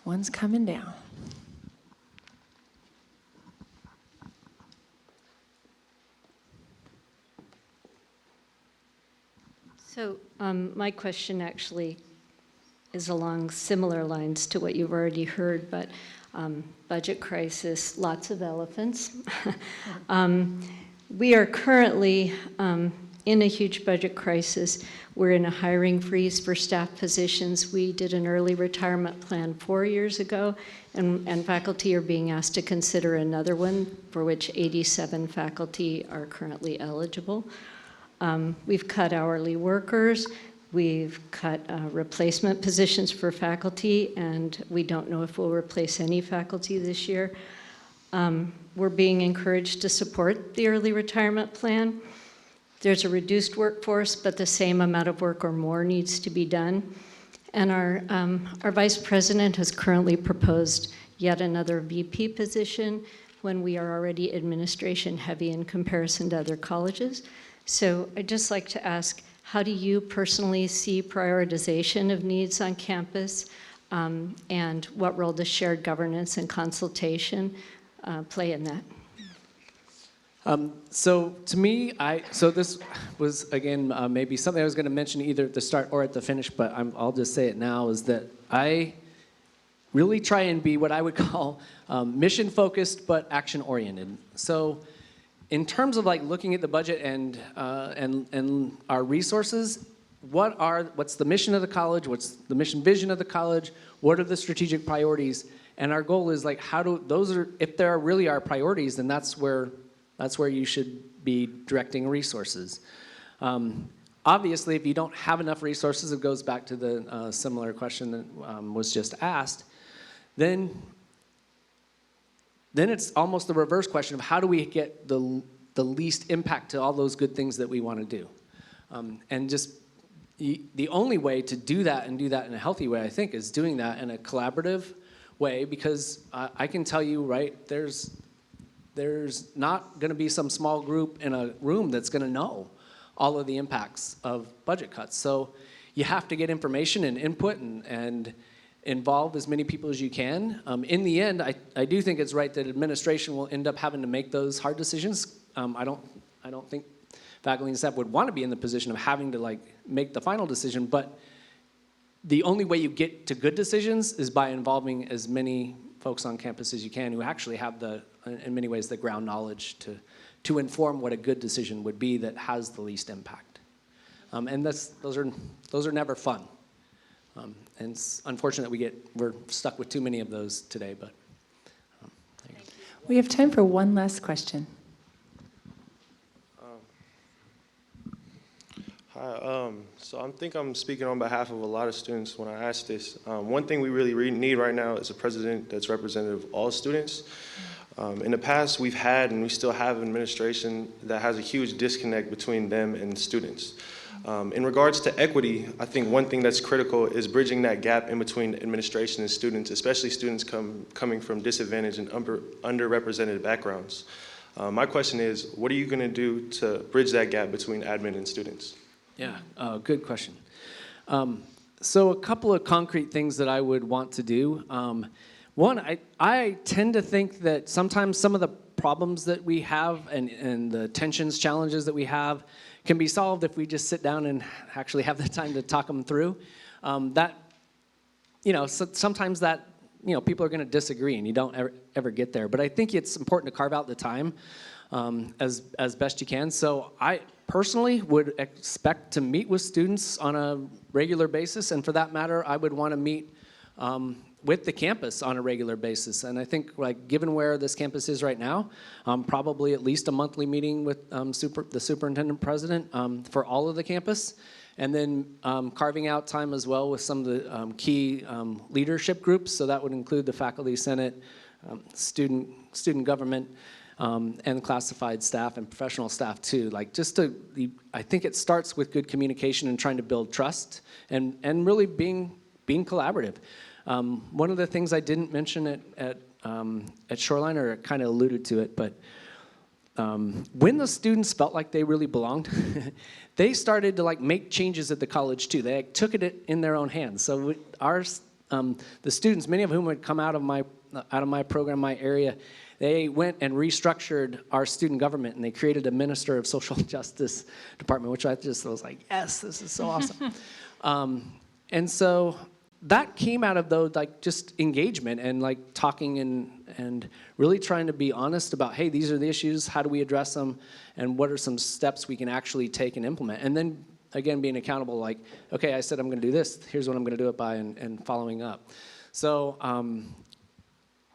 Speaker 1: One's coming down.
Speaker 21: So my question actually is along similar lines to what you've already heard, but budget crisis, lots of elephants. We are currently in a huge budget crisis. We're in a hiring freeze for staff positions. We did an early retirement plan 4 years ago, and faculty are being asked to consider another one for which 87 faculty are currently eligible. We've cut hourly workers. We've cut replacement positions for faculty, and we don't know if we'll replace any faculty this year. We're being encouraged to support the early retirement plan. There's a reduced workforce, but the same amount of work or more needs to be done. And our vice president has currently proposed yet another VP position when we are already administration heavy in comparison to other colleges. So I'd just like to ask, how do you personally see prioritization of needs on campus? And what role does shared governance and consultation play in that?
Speaker 18: So to me, so this was, again, maybe something I was going to mention either at the start or at the finish, but I'll just say it now, is that I really try and be what I would call mission-focused but action-oriented. So in terms of like looking at the budget and our resources, what's the mission of the college, what's the mission vision of the college, what are the strategic priorities, and our goal is like if there really are priorities, then that's where you should be directing resources. Obviously, if you don't have enough resources, it goes back to the similar question that was just asked, then it's almost the reverse question of how do we get the least impact to all those good things that we want to do. And just the only way to do that and do that in a healthy way, I think, is doing that in a collaborative way, because I can tell you, right, there's not going to be some small group in a room that's going to know all of the impacts of budget cuts. So you have to get information and input and involve as many people as you can. In the end, I do think it's right that administration will end up having to make those hard decisions. I don't think faculty and staff would want to be in the position of having to make the final decision, but the only way you get to good decisions is by involving as many folks on campus as you can who actually have in many ways, the ground knowledge to inform what a good decision would be that has the least impact. And those are never fun. And it's unfortunate we're stuck with too many of those today, but.
Speaker 1: We have time for one last question.
Speaker 6: Hi, so I think I'm speaking on behalf of a lot of students when I ask this. One thing we really need right now is a president that's representative of all students. In the past, we've had and we still have an administration that has a huge disconnect between them and students. In regards to equity, I think one thing that's critical is bridging that gap in between administration and students, especially students coming from disadvantaged and underrepresented backgrounds. My question is, what are you going to do to bridge that gap between admin and students?
Speaker 18: Yeah, good question. So a couple of concrete things that I would want to do. One, I tend to think that sometimes some of the problems that we have and the tensions, challenges that we have can be solved if we just sit down and actually have the time to talk them through. Sometimes people are going to disagree and you don't ever get there. But I think it's important to carve out the time as best you can. So I personally would expect to meet with students on a regular basis, and for that matter, I would want to meet with the campus on a regular basis. And I think, given where this campus is right now, probably at least a monthly meeting with the superintendent president for all of the campus, and then carving out time as well with some of the key leadership groups. So that would include the faculty senate, student government, and classified staff and professional staff too. I think it starts with good communication and trying to build trust and really being collaborative. One of the things I didn't mention at Shoreline, or kind of alluded to it, but when the students felt like they really belonged, they started to make changes at the college too. They took it in their own hands. So the students, many of whom had come out of my program, my area, they went and restructured our student government, and they created a Minister of Social Justice department, which I just was like, yes, this is so awesome. And so that came out of just engagement and talking and really trying to be honest about, hey, these are the issues, how do we address them, and what are some steps we can actually take and implement. And then again, being accountable, okay, I said I'm going to do this, here's what I'm going to do it by, and following up. So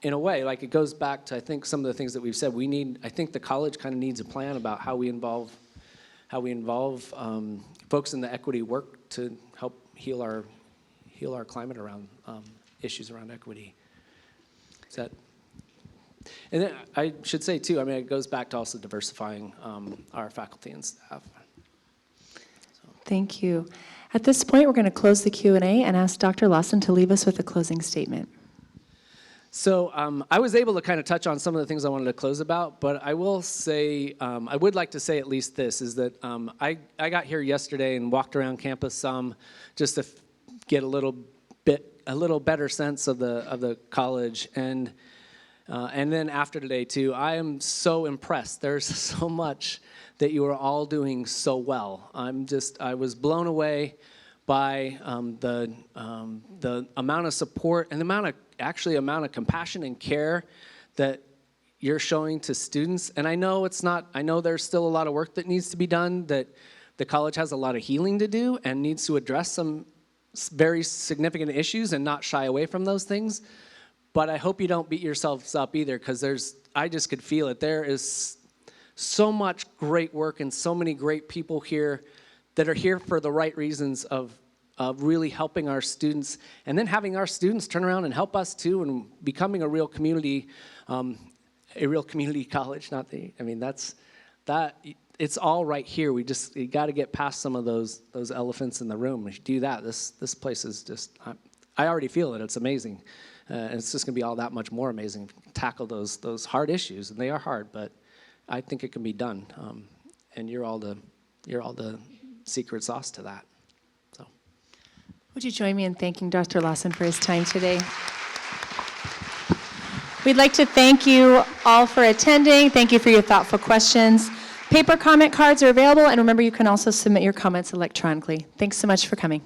Speaker 18: in a way, it goes back to, I think, some of the things that we've said. I think the college kind of needs a plan about how we involve folks in the equity work to help heal our climate around issues around equity. And then I should say too, it goes back to also diversifying our faculty and staff.
Speaker 1: Thank you. At this point, we're going to close the Q&A and ask Dr. Lawson to leave us with a closing statement.
Speaker 18: So I was able to kind of touch on some of the things I wanted to close about, but I will say, I would like to say at least this, is that I got here yesterday and walked around campus some just to get a little better sense of the college, and then after today too, I am so impressed. There's so much that you are all doing so well. I was blown away by the amount of support and the amount of compassion and care that you're showing to students. And I know there's still a lot of work that needs to be done, that the college has a lot of healing to do and needs to address some very significant issues and not shy away from those things. But I hope you don't beat yourselves up either, because I just could feel it. There is so much great work and so many great people here that are here for the right reasons of really helping our students, and then having our students turn around and help us too, and becoming a real community college. It's all right here. You got to get past some of those elephants in the room. If you do that, this place is just, I already feel it. It's amazing. And it's just going to be all that much more amazing to tackle those hard issues, and they are hard, but I think it can be done. And you're all the secret sauce to that. So,
Speaker 1: would you join me in thanking Dr. Lawson for his time today? We'd like to thank you all for attending. Thank you for your thoughtful questions. Paper comment cards are available, and remember, you can also submit your comments electronically. Thanks so much for coming.